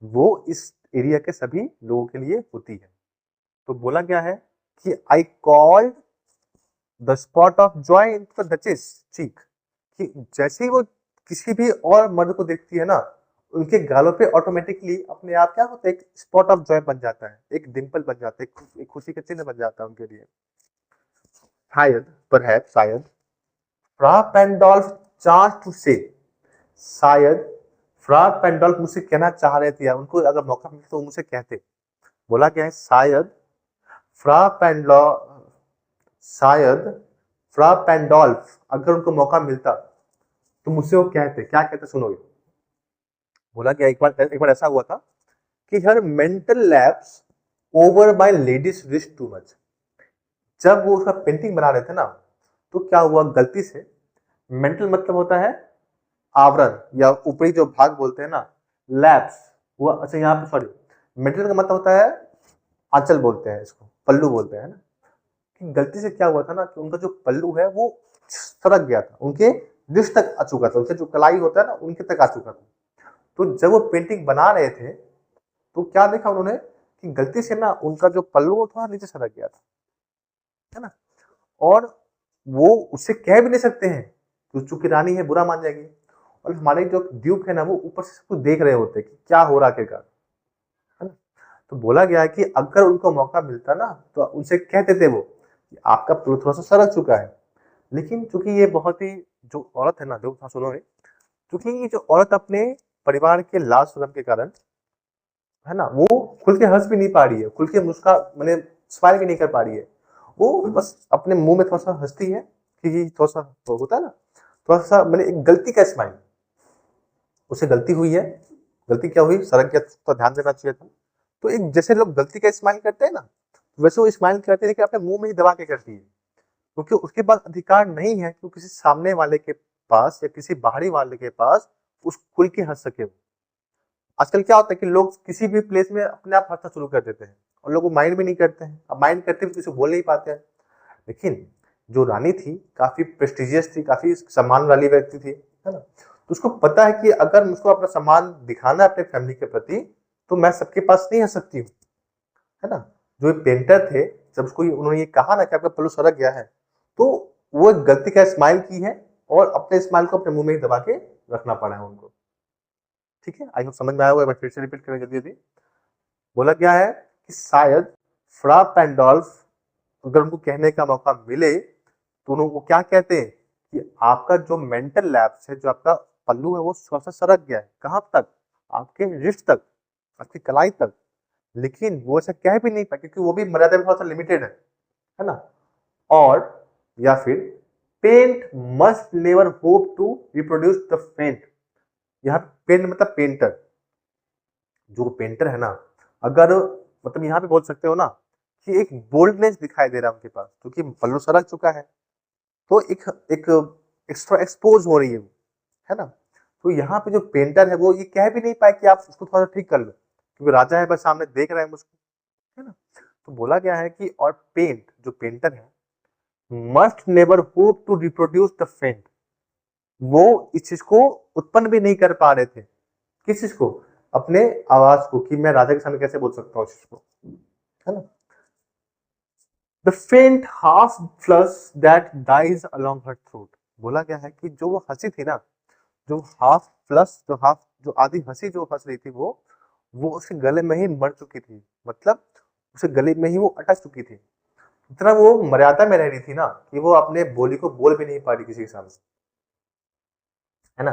वो इस एरिया के सभी लोगों के लिए होती है। तो बोला गया है कि I called the spot of joy in the duchess cheek, कि जैसे ही वो किसी भी और मर्द को देखती है ना, उनके गालों पे ऑटोमेटिकली अपने आप क्या होता है, एक स्पॉट ऑफ जॉय बन जाता है, एक डिंपल बन जाता है, एक खुशी का चिन्ह बन जाता है उनके लिए। शायद, परहैप्स, शायद फ्रा पेंडोल्फ चांस टू से, शायद फ्रा पेंडोल्फ मुझसे कहना चाह रहे थे, या उनको अगर मौका मिलता तो मुझसे कहते। बोला क्या है, शायद फ्रा पेंडोल्फ, शायद फ्रा पेंडोल्फ अगर उनको मौका मिलता तो मुझसे वो कहते, क्या कहते सुनोगे। बोला क्या, एक बार ऐसा हुआ था कि हर mental lapse over my ladies wrist too much. जब वो उसका पेंटिंग बना रहे थे ना, तो क्या हुआ, गलती से, मेंटल मतलब होता है आवरण या ऊपरी जो भाग बोलते हैं ना, लैप्स हुआ। अच्छा यहाँ पे सॉरी, मेंटल का मतलब होता है आंचल बोलते हैं, इसको पल्लू बोलते हैं ना। कि गलती से क्या हुआ था ना कि उनका जो पल्लू है वो सरक गया था, उनके रिस्ट तक आ चुका था, उनसे जो कलाई होता है ना उनके तक आ चुका था। तो जब वो पेंटिंग बना रहे थे तो क्या देखा उन्होंने कि गलती से ना उनका जो पल्लू वो थोड़ा नीचे सरक गया था, है ना। और वो उससे कह भी नहीं सकते हैं, तो चूंकि रानी है बुरा मान जाएगी, और हमारे जो ड्यूक है ना वो ऊपर से सब कुछ देख रहे होते कि क्या हो रहा है, ना। तो बोला गया है कि अगर उनको मौका मिलता ना तो उनसे कहते थे वो कि आपका पल्लू थोड़ा सा सरक चुका है। लेकिन चूंकि ये बहुत ही, जो औरत है ना, जो सुनोगे, क्योंकि ये जो औरत अपने परिवार के लाज शर्म के कारण, है ना, वो खुल के हंस भी नहीं पा रही है, खुल के मुस्का मैंने स्माइल भी नहीं कर पा रही है। वो बस अपने मुंह में थोड़ा सा हंसती है कि ये थोड़ा सा तो होता है ना, थोड़ा सा मैंने एक गलती का स्माइल, उसे गलती हुई है, गलती क्या हुई, सरक गया तो ध्यान देना चाहिए था। तो एक जैसे लोग गलती का स्माइल करते हैं ना, वैसे वो स्माइल करते हैं लेकिन अपने मुंह में ही दबा के करती है, क्योंकि उसके पास अधिकार नहीं है कि किसी सामने वाले के पास या किसी बाहरी वाले के पास उस खुल के हंस सके। आजकल क्या होता है कि लोग किसी भी प्लेस में अपने आप हंसना शुरू कर देते हैं, और लोग माइंड भी नहीं करते हैं, अब माइंड करते भी किसी को बोल नहीं पाते हैं। लेकिन जो रानी थी काफी प्रेस्टिजियस थी, काफी सम्मान वाली व्यक्ति थी, है ना। तो उसको पता है कि अगर मुझको अपना सम्मान दिखाना है अपने फैमिली के प्रति, तो मैं सबके पास नहीं आ सकती हूँ, है ना। जो पेंटर थे, जब उसको उन्होंने ये कहा ना कि आपका पल्लू सरक गया है, तो वो एक गलती का स्माइल की है, और अपने स्माइल को अपने मुंह में ही दबा के रखना पड़ा है उनको। ठीक है, आई होप समझ में आया होगा, मैं फिर से रिपीट करने जल्दी जल्दी। बोला गया है कि शायद फ्रा पेंडोल्फ अगर उनको कहने का मौका मिले तो उनको क्या कहते हैं कि आपका जो मेंटल लैप्स है, जो आपका पल्लू है, वो थोड़ा सा सरक गया है, कहां तक, आपके रिस्ट तक, आपकी कलाई तक। लेकिन वो ऐसा कह भी नहीं पाए क्योंकि वो भी मर्यादा में थोड़ा सा लिमिटेड है ना। और या फिर paint must never hope to reproduce the faint. यहाँ पेंट मतलब पेंटर, जो पेंटर है ना, अगर मतलब यहाँ पे बोल सकते हो ना कि एक बोल्डनेस दिखाई दे रहा है उनके पास, क्योंकि पल्लू सरक चुका है, तो एक एक एक्स्ट्रा एक्सपोज हो रही है ना। तो यहाँ पे जो पेंटर है वो ये कह भी नहीं पाए कि आप उसको थोड़ा ठीक कर लो, क्योंकि राजा है बस सामने देख रहा है मुझको, है ना। तो बोला गया है कि और पेंट, जो पेंटर है, must never hope to reproduce the faint. वो इस चीज को उत्पन्न भी नहीं कर पा रहे थे, किस चीज को, अपने आवाज को, कि मैं राजा के सामने कैसे बोल सकता हूँ इस चीज को, है ना। The faint half flush that dies along her throat. बोला गया है कि जो वो हंसी थी ना, जो हाफ प्लस जो हाफ जो आधी हंसी जो हंस रही थी वो उसके गले में ही मर चुकी थी, मतलब उसके गले में ही वो अटक चुकी थी। इतना वो मर्यादा में रह रही थी ना कि वो अपने बोली को बोल भी नहीं पा रही किसी के सामने, है ना।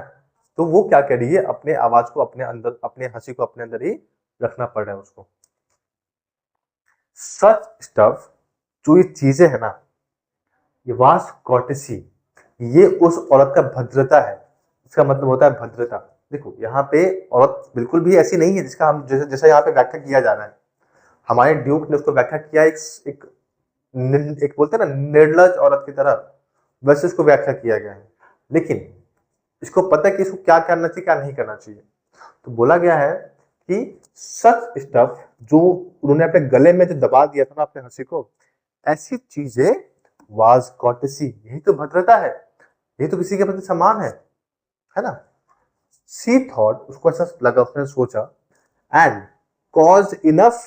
तो वो क्या कर रही है, अपने आवाज को अपने अंदर, अपने हंसी को अपने अंदर ही रखना पड़ रहा है उसको। सच स्टफ, जो ये चीजें है ना, ये वास कॉर्टेसी, ये उस औरत का भद्रता है। इसका मतलब होता है भद्रता। देखो यहाँ पे औरत बिल्कुल भी ऐसी नहीं है जिसका हम जैसे जैसा यहाँ पे व्याख्या किया जा रहा है। हमारे ड्यूक ने उसको व्याख्या किया एक एक बोलते हैं ना निर्लज औरत की तरह, वैसे उसको व्याख्या किया गया है। लेकिन इसको पता है कि इसको क्या करना चाहिए क्या नहीं करना चाहिए। तो बोला गया है कि सच स्टफ, जो उन्होंने अपने गले में जो दबा दिया था ना अपने हंसी को, ऐसी चीजें वाज कॉर्टेसी, यही तो भद्रता है, यही तो किसी के प्रति सम्मान है ना। सी थॉट, उसको ऐसा लगा, उसने सोचा, and cause enough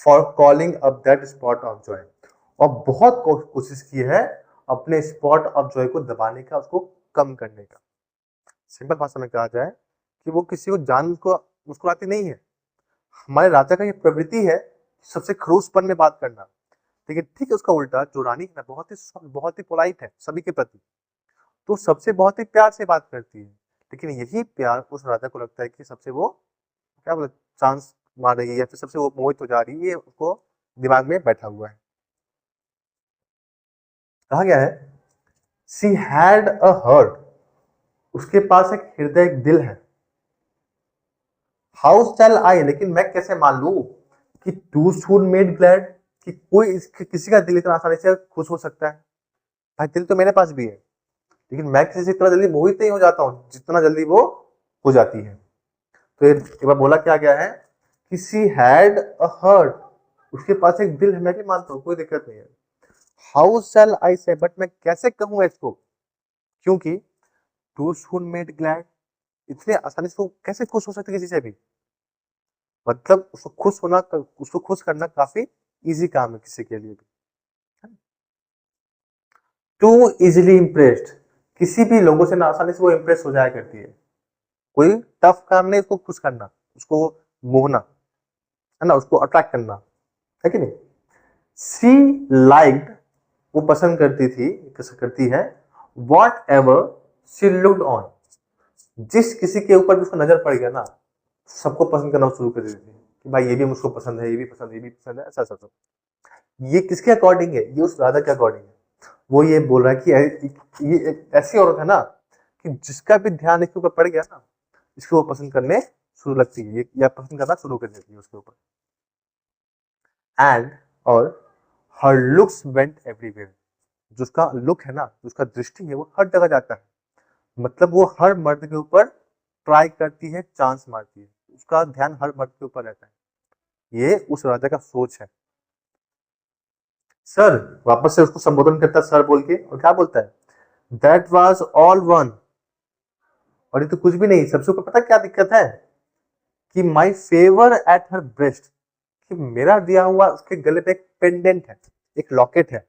for calling up that spot of Joy, और बहुत कोशिश की है अपने स्पॉट ऑफ जॉय को दबाने का, उसको कम करने का। सिंपल भाषा में कहा जाए कि वो किसी को जान को मुस्कुराती नहीं है। हमारे राजा का ये प्रवृत्ति है सबसे खड़ूसपन में बात करना, लेकिन ठीक है उसका उल्टा जो रानी है ना, बहुत ही पोलाइट है सभी के प्रति, तो सबसे बहुत ही प्यार से बात करती है। लेकिन यही प्यार उस राजा को लगता है कि सबसे वो क्या बोले चांस मार रही है, या फिर सबसे वो मोहित हो जा रही है, ये उसको दिमाग में बैठा हुआ है। कहा गया है सी हैड अ हर्ट, उसके पास एक हृदय, एक दिल है। हाउ शैल आई, लेकिन मैं कैसे मान लू कि टू सून मेड ग्लैड, कि किसी का दिल इतना आसानी से खुश हो सकता है। भाई दिल तो मेरे पास भी है, लेकिन मैं किसी से इतना जल्दी मोहित नहीं हो जाता हूँ जितना जल्दी वो हो जाती है। तो एक बार बोला क्या गया है कि सी हैड अ हर्ट, उसके पास एक दिल है, मैं भी मानता हूँ, कोई दिक्कत नहीं है। हाउ शैल आई से, बट मैं कैसे कहूंगा इसको, क्योंकि टू सून मेड ग्लैड, इतने आसानी से वो कैसे खुश हो सकते किसी से भी, मतलब उसको खुश करना काफी इजी काम है किसी के लिए भी। टू इजिली इम्प्रेस्ड, किसी भी लोगों से ना आसानी से वो इम्प्रेस हो जाया करती है। कोई टफ काम नहीं उसको खुश करना, उसको मोहना, है ना, उसको अट्रैक्ट करना, है कि नहीं। सी लाइक्ड, वो पसंद करती थी, कैसे करती है, what ever see looked on, जिस किसी के ऊपर भी उसको नजर पड़ गया ना, सबको पसंद करना शुरू कर देती थी कि भाई ये भी मुझको पसंद है, ये भी पसंद है, ये भी पसंद है, ऐसा ऐसा सब। ये किसके अकॉर्डिंग है, ये उस राजा के अकॉर्डिंग है। वो ये बोल रहा है कि ये एक ऐसी औरत है ना कि जिसका भी ध्यान इसके ऊपर पड़ गया ना, इसको वो पसंद करने शुरू लगती है, या पसंद करना शुरू कर देती है उसके ऊपर। एंड, और हर लुक्स वेंट एवरीवेयर, जो उसका लुक है ना, जो उसका दृष्टि है, वो हर जगह जाता है, मतलब वो हर मर्द के ऊपर ट्राई करती है, चांस मारती है, उसका ध्यान हर मर्द के ऊपर रहता है। ये उस राजा का सोच है। सर, वापस से उसको संबोधन करता है सर बोल के, और क्या बोलता है, दैट वाज ऑल वन, और ये तो कुछ भी नहीं, सबसे ऊपर पता क्या दिक्कत है कि my favour at her breast, कि मेरा दिया हुआ उसके गले पे एक पेंडेंट है, एक लॉकेट है,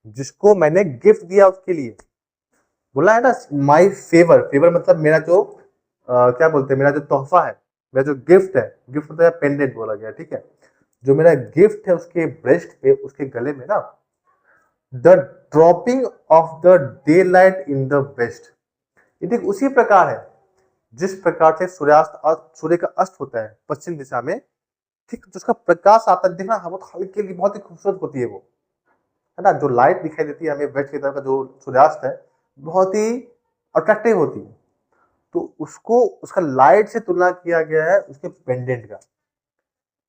जिसको मैंने गिफ्ट दिया उसके लिए। बोला है ना माई फेवर, फेवर मतलब मेरा जो क्या बोलते हैं, मेरा जो तोहफा है, मेरा जो गिफ्ट है, गिफ्ट मतलब पेंडेंट बोला गया, ठीक है। जो मेरा गिफ्ट है उसके ब्रेस्ट पे, उसके गले में ना, the dropping of the daylight in the west, ये ठीक उसी प्रकार है जिस प्रकार से सूर्य का अस्त होता है पश्चिम दिशा में, ठीक जिसका प्रकाश आता है, देखना बहुत हल्की हल्की, बहुत ही खूबसूरत होती है वो, है ना। जो लाइट दिखाई देती है हमें वेस्ट की तरफ का जो सूर्यास्त है, बहुत ही अट्रैक्टिव होती है। तो उसको उसका लाइट से तुलना किया गया है उसके पेंडेंट का।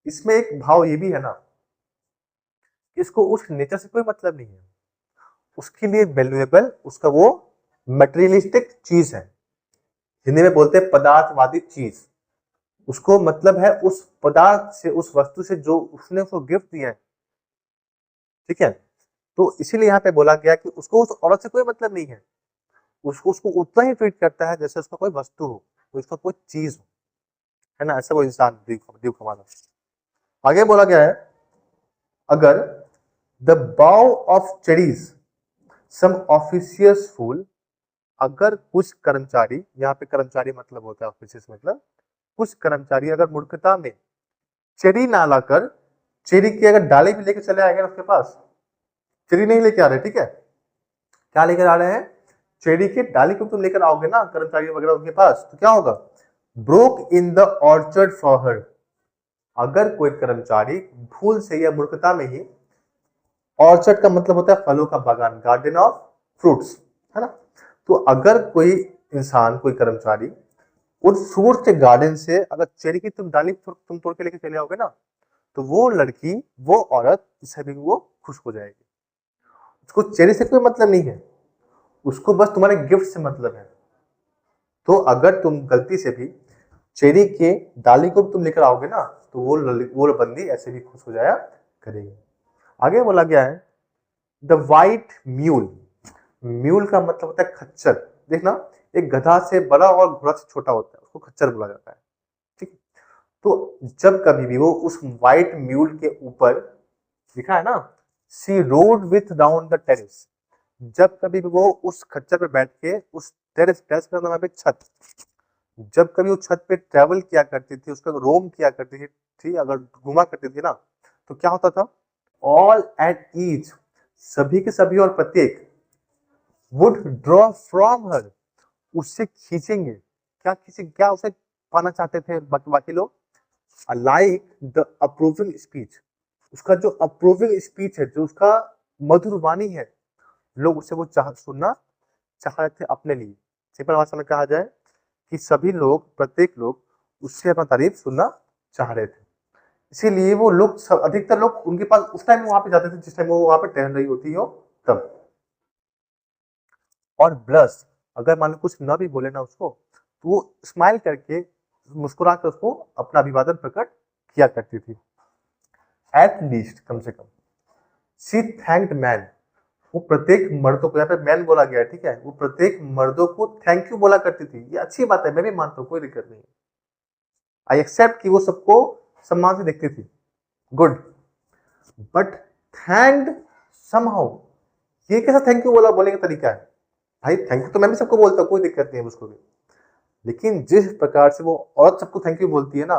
इसमें एक भाव ये भी है ना कि इसको उस नेचर से कोई मतलब नहीं है, उसके लिए वैल्यूएबल उसका वो मटेरियलिस्टिक चीज है, हिंदी में बोलते हैं पदार्थवादी चीज। उसको मतलब है उस पदार्थ से, उस वस्तु से जो उसने उसको गिफ्ट दिया है, ठीक है। तो इसीलिए यहाँ पे बोला गया कि उसको उस औरत से कोई मतलब नहीं है, उसको उसको उतना ही ट्रीट करता है जैसे उसका कोई वस्तु हो, उसका कोई चीज हो, है ना, ऐसा वो इंसान दीव कमाना। आगे बोला गया है, अगर द बाउ ऑफ चेरीज सम ऑफिशियस फूल, अगर कुछ कर्मचारी, यहाँ पे कर्मचारी मतलब होता है ऑफिस, मतलब कुछ कर्मचारी अगर मूर्खता में चेरी ना लाकर चेरी की अगर डाली भी लेके चले आएंगे उसके पास, चेरी नहीं लेके आ रहे, ठीक है, क्या लेकर आ रहे हैं, चेरी की डाली को तुम लेकर आओगे ना कर्मचारी वगैरह उनके पास, तो क्या होगा, broke in the orchard for her. अगर कोई कर्मचारी भूल से या मूर्खता में ही, ऑर्चर्ड का मतलब होता है फलों का बागान, गार्डन ऑफ फ्रूट्स, है ना, तो अगर कोई इंसान, कोई कर्मचारी उन फ्रूट के गार्डन से अगर चेरी की तुम डाली तुम तोड़ के लेके चले आओगे ना, तो वो लड़की, वो औरत जिससे भी वो खुश हो जाएगी। उसको चेरी से कोई मतलब नहीं है, उसको बस तुम्हारे गिफ्ट से मतलब है। तो अगर तुम गलती से भी चेरी के डाली को तुम लेकर आओगे ना, तो वो बंदी ऐसे भी खुश हो जाया करेगी। आगे बोला गया है द वाइट म्यूल। म्यूल का मतलब होता है खच्चर। देखना, एक गधा से बड़ा और घोड़ा से छोटा होता है, उसको खच्चर बोला जाता है, ठीक है। तो जब कभी भी वो उस वाइट म्यूल के ऊपर, लिखा है ना, see road with down the terrace, जब कभी भी वो उस खच्चर पे बैठ के उस टेरेस का नाम है छत, जब कभी वो छत पे ट्रेवल किया करती थी, उसका रोम किया करती थी, अगर घुमा करती थी ना, तो क्या होता था, ऑल एट ईच, सभी के सभी और प्रत्येक, वुड ड्रॉ फ्रॉम हर, उससे खींचेंगे, क्या खींचेंगे, क्या उसे पाना चाहते थे बाकी लोग, लाइक द अप्रूविंग स्पीच, उसका जो अप्रूविंग स्पीच है, जो उसका मधुर वाणी है, लोग उसे वो सुनना चाह रहे थे अपने लिए। सिंपल भाषा में कहा जाए कि सभी लोग, प्रत्येक लोग उससे अपना तारीफ सुनना चाह रहे थे, इसीलिए वो लोग अधिकतर लोग उनके पास उस टाइम वहां पे जाते थे जिस टाइम वो वहां पे टहल रही होती हो तब। और ब्लस, अगर मान लो कुछ ना भी बोले ना उसको, तो वो स्माइल करके, मुस्कुरा कर उसको अपना अभिवादन प्रकट किया करती थी। एट लीस्ट, कम से कम, शी थैंक्ड मैन, वो प्रत्येक मर्दों को, यहाँ पे मैन बोला गया है, ठीक है, वो प्रत्येक मर्दों को थैंक यू बोला करती थी। ये अच्छी बात है, मैं भी मानता हूँ, कोई दिक्कत नहीं है, आई एक्सेप्ट कि वो सबको सम्मान से देखती थी, गुड, बट थैंक्ड समहाउ, ये कैसा थैंक यू बोला बोलने का तरीका है, भाई थैंक यू तो मैं भी सबको बोलता हूँ, कोई दिक्कत नहीं है उसको भी, लेकिन जिस प्रकार से वो औरत सबको थैंक यू बोलती है ना,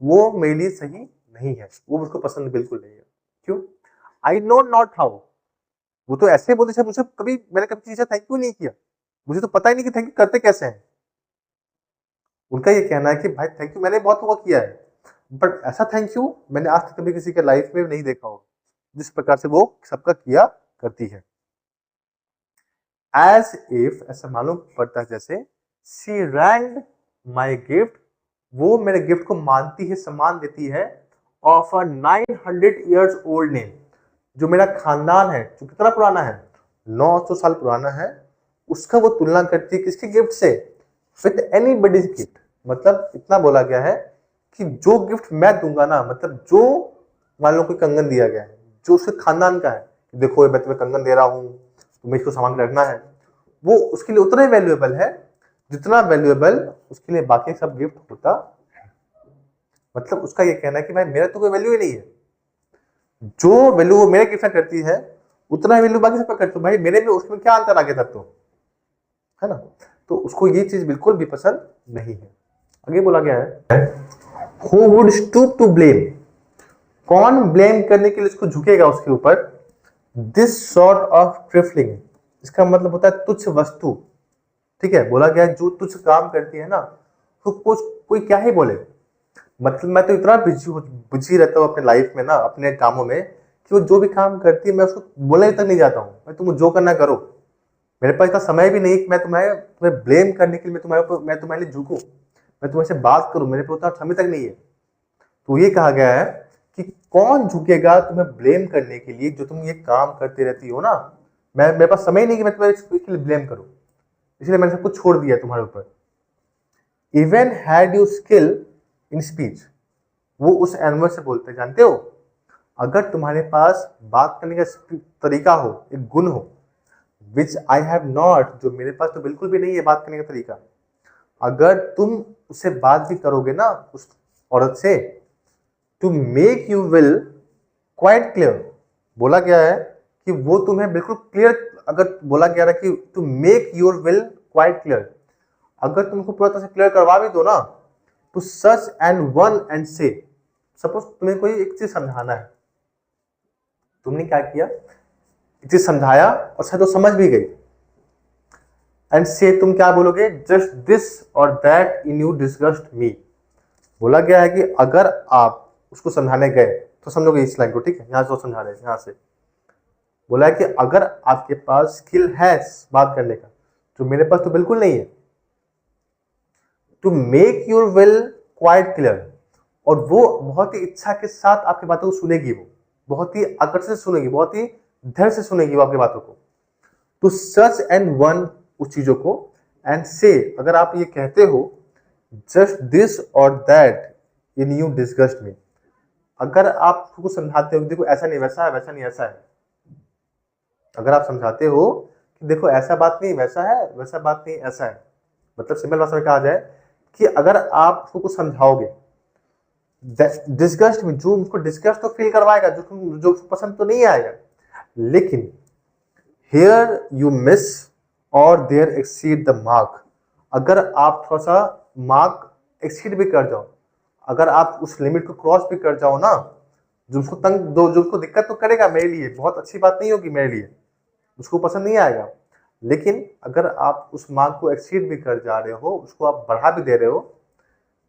वो मेरे लिए सही नहीं है, वो मुझको पसंद बिल्कुल नहीं है। क्यों? आई नो नॉट हाउ, वो तो ऐसे बोलते थे, मुझे कभी, मैंने कभी किसी से थैंक यू नहीं किया, मुझे तो पता ही नहीं कि थैंक यू करते कैसे हैं। उनका ये कहना है कि भाई थैंक यू मैंने बहुत हुआ किया है, बट ऐसा थैंक यू मैंने आज तक कभी किसी के लाइफ में नहीं देखा हो जिस प्रकार से वो सबका किया करती है। एज इफ, ऐसा मालूम पड़ता है जैसे, शी रैंक्ड माई गिफ्ट, वो मेरे गिफ्ट को मानती है, सम्मान देती है, of a 900 years old name, जो मेरा खानदान है, जो कितना पुराना है, 900 साल पुराना है, उसका वो तुलना करती है किसके गिफ्ट से, विथ एनीबॉडीज गिफ्ट। मतलब इतना बोला गया है कि जो गिफ्ट मैं दूंगा ना, मतलब जो, मान लो कोई कंगन दिया गया है जो उसके खानदान का है, देखो मैं तुम्हें कंगन दे रहा हूं, तुम्हें इसको सामान रखना है, वो उसके लिए उतना ही वैल्यूएबल है जितना वैल्यूएबल उसके लिए बाकी सब गिफ्ट होता है। मतलब उसका ये कहना है कि भाई मेरा तो कोई वैल्यू ही नहीं है, जो वैल्यू वो मेरे गिफ्ट करती है उतना ही वैल्यू बाकी सबका करती है, भाई मेरे में उसमें क्या अंतर आ गया तब तो, है ना, तो उसको ये चीज बिल्कुल भी पसंद नहीं है। आगे बोला गया है who would stoop to blame, कौन ब्लेम करने के लिए उसको झुकेगा उसके ऊपर, दिस सॉर्ट ऑफ ट्रिफलिंग, इसका मतलब होता है तुच्छ वस्तु, ठीक है, बोला गया है जो तुच्छ काम करती है ना, तो कुछ कोई क्या ही बोले, मतलब मैं तो इतना बिजी रहता हूँ अपने लाइफ में ना, अपने कामों में, कि वो जो भी काम करती है मैं उसको बोलने तक नहीं जाता हूँ, मैं तुम जो करना करो, मेरे पास इतना समय भी नहीं कि मैं तुम्हें ब्लेम करने के लिए मैं तुम्हारे लिए झुकूं, मैं तुम्हारे से बात करूं, मेरे पे उतना समय तक नहीं है। तो ये कहा गया है कि कौन झुकेगा तुम्हें ब्लेम करने के लिए, जो तुम ये काम करते रहती हो ना, मेरे पास समय नहीं कि मैं तुम्हें इसके लिए ब्लेम करूं, इसलिए मैंने सब कुछ छोड़ दिया तुम्हारे ऊपर। Even had you skill in speech, वो उस एनिमल से बोलते, जानते हो, अगर तुम्हारे पास बात करने का तरीका हो, एक गुण हो, विच आई हैव नॉट, जो मेरे पास तो बिल्कुल भी नहीं है बात करने का तरीका, अगर तुम उससे बात भी करोगे ना उस औरत से, to make you will quite clear, बोला गया है कि वो तुम्हें बिल्कुल क्लियर, अगर बोला गया है कि to make your will quite clear. अगर तुमको पूरा तरह से क्लियर करवा भी दो ना, तो सर्च एंड वन एंड से, सपोज तुम्हें कोई एक चीज समझाना है, तुमने क्या किया, एक चीज समझाया और शायद वो समझ भी गई, एंड से तुम क्या बोलोगे, जस्ट दिस और दैट इन यू डिस्गस्ट मी। बोला गया है कि अगर आप उसको समझाने गए तो समझोगे इस लाइन को, ठीक है, यहां से वो समझा रहे हैं, यहां से बोला है कि अगर आपके पास स्किल है बात करने का, तो मेरे पास तो बिल्कुल नहीं है, to make your will quite clear, और वो बहुत ही इच्छा के साथ आपकी बातों को सुनेगी, वो बहुत ही आकर्षण से सुनेगी, बहुत ही धैर्य से सुनेगी वो आपकी बातों को। तो सर्च एंड वन उस चीजों को, एंड से अगर आप ये कहते हो जस्ट दिस और दैट इन यू डिस्गस्ट मी, अगर आप कुछ समझाते हो देखो ऐसा नहीं वैसा है, वैसा नहीं ऐसा है, अगर आप समझाते हो कि देखो ऐसा बात नहीं वैसा है, वैसा बात नहीं ऐसा है, मतलब सिंपल भाषा में कहा जाए कि अगर आप उसको कुछ समझाओगे, डिस्गस्ट में जो उसको डिस्गस्ट तो फील करवाएगा, जो उसको पसंद तो नहीं आएगा, लेकिन हियर यू मिस और देयर एक्सीड द मार्क, अगर आप थोड़ा सा मार्क एक्सीड भी कर जाओ, अगर आप उस लिमिट को क्रॉस भी कर जाओ ना, जो उसको तंग दो, जो उसको दिक्कत तो करेगा मेरे लिए, बहुत अच्छी बात नहीं होगी मेरे लिए, उसको पसंद नहीं आएगा, लेकिन अगर आप उस मार्क को एक्सीड भी कर जा रहे हो, उसको आप बढ़ा भी दे रहे हो,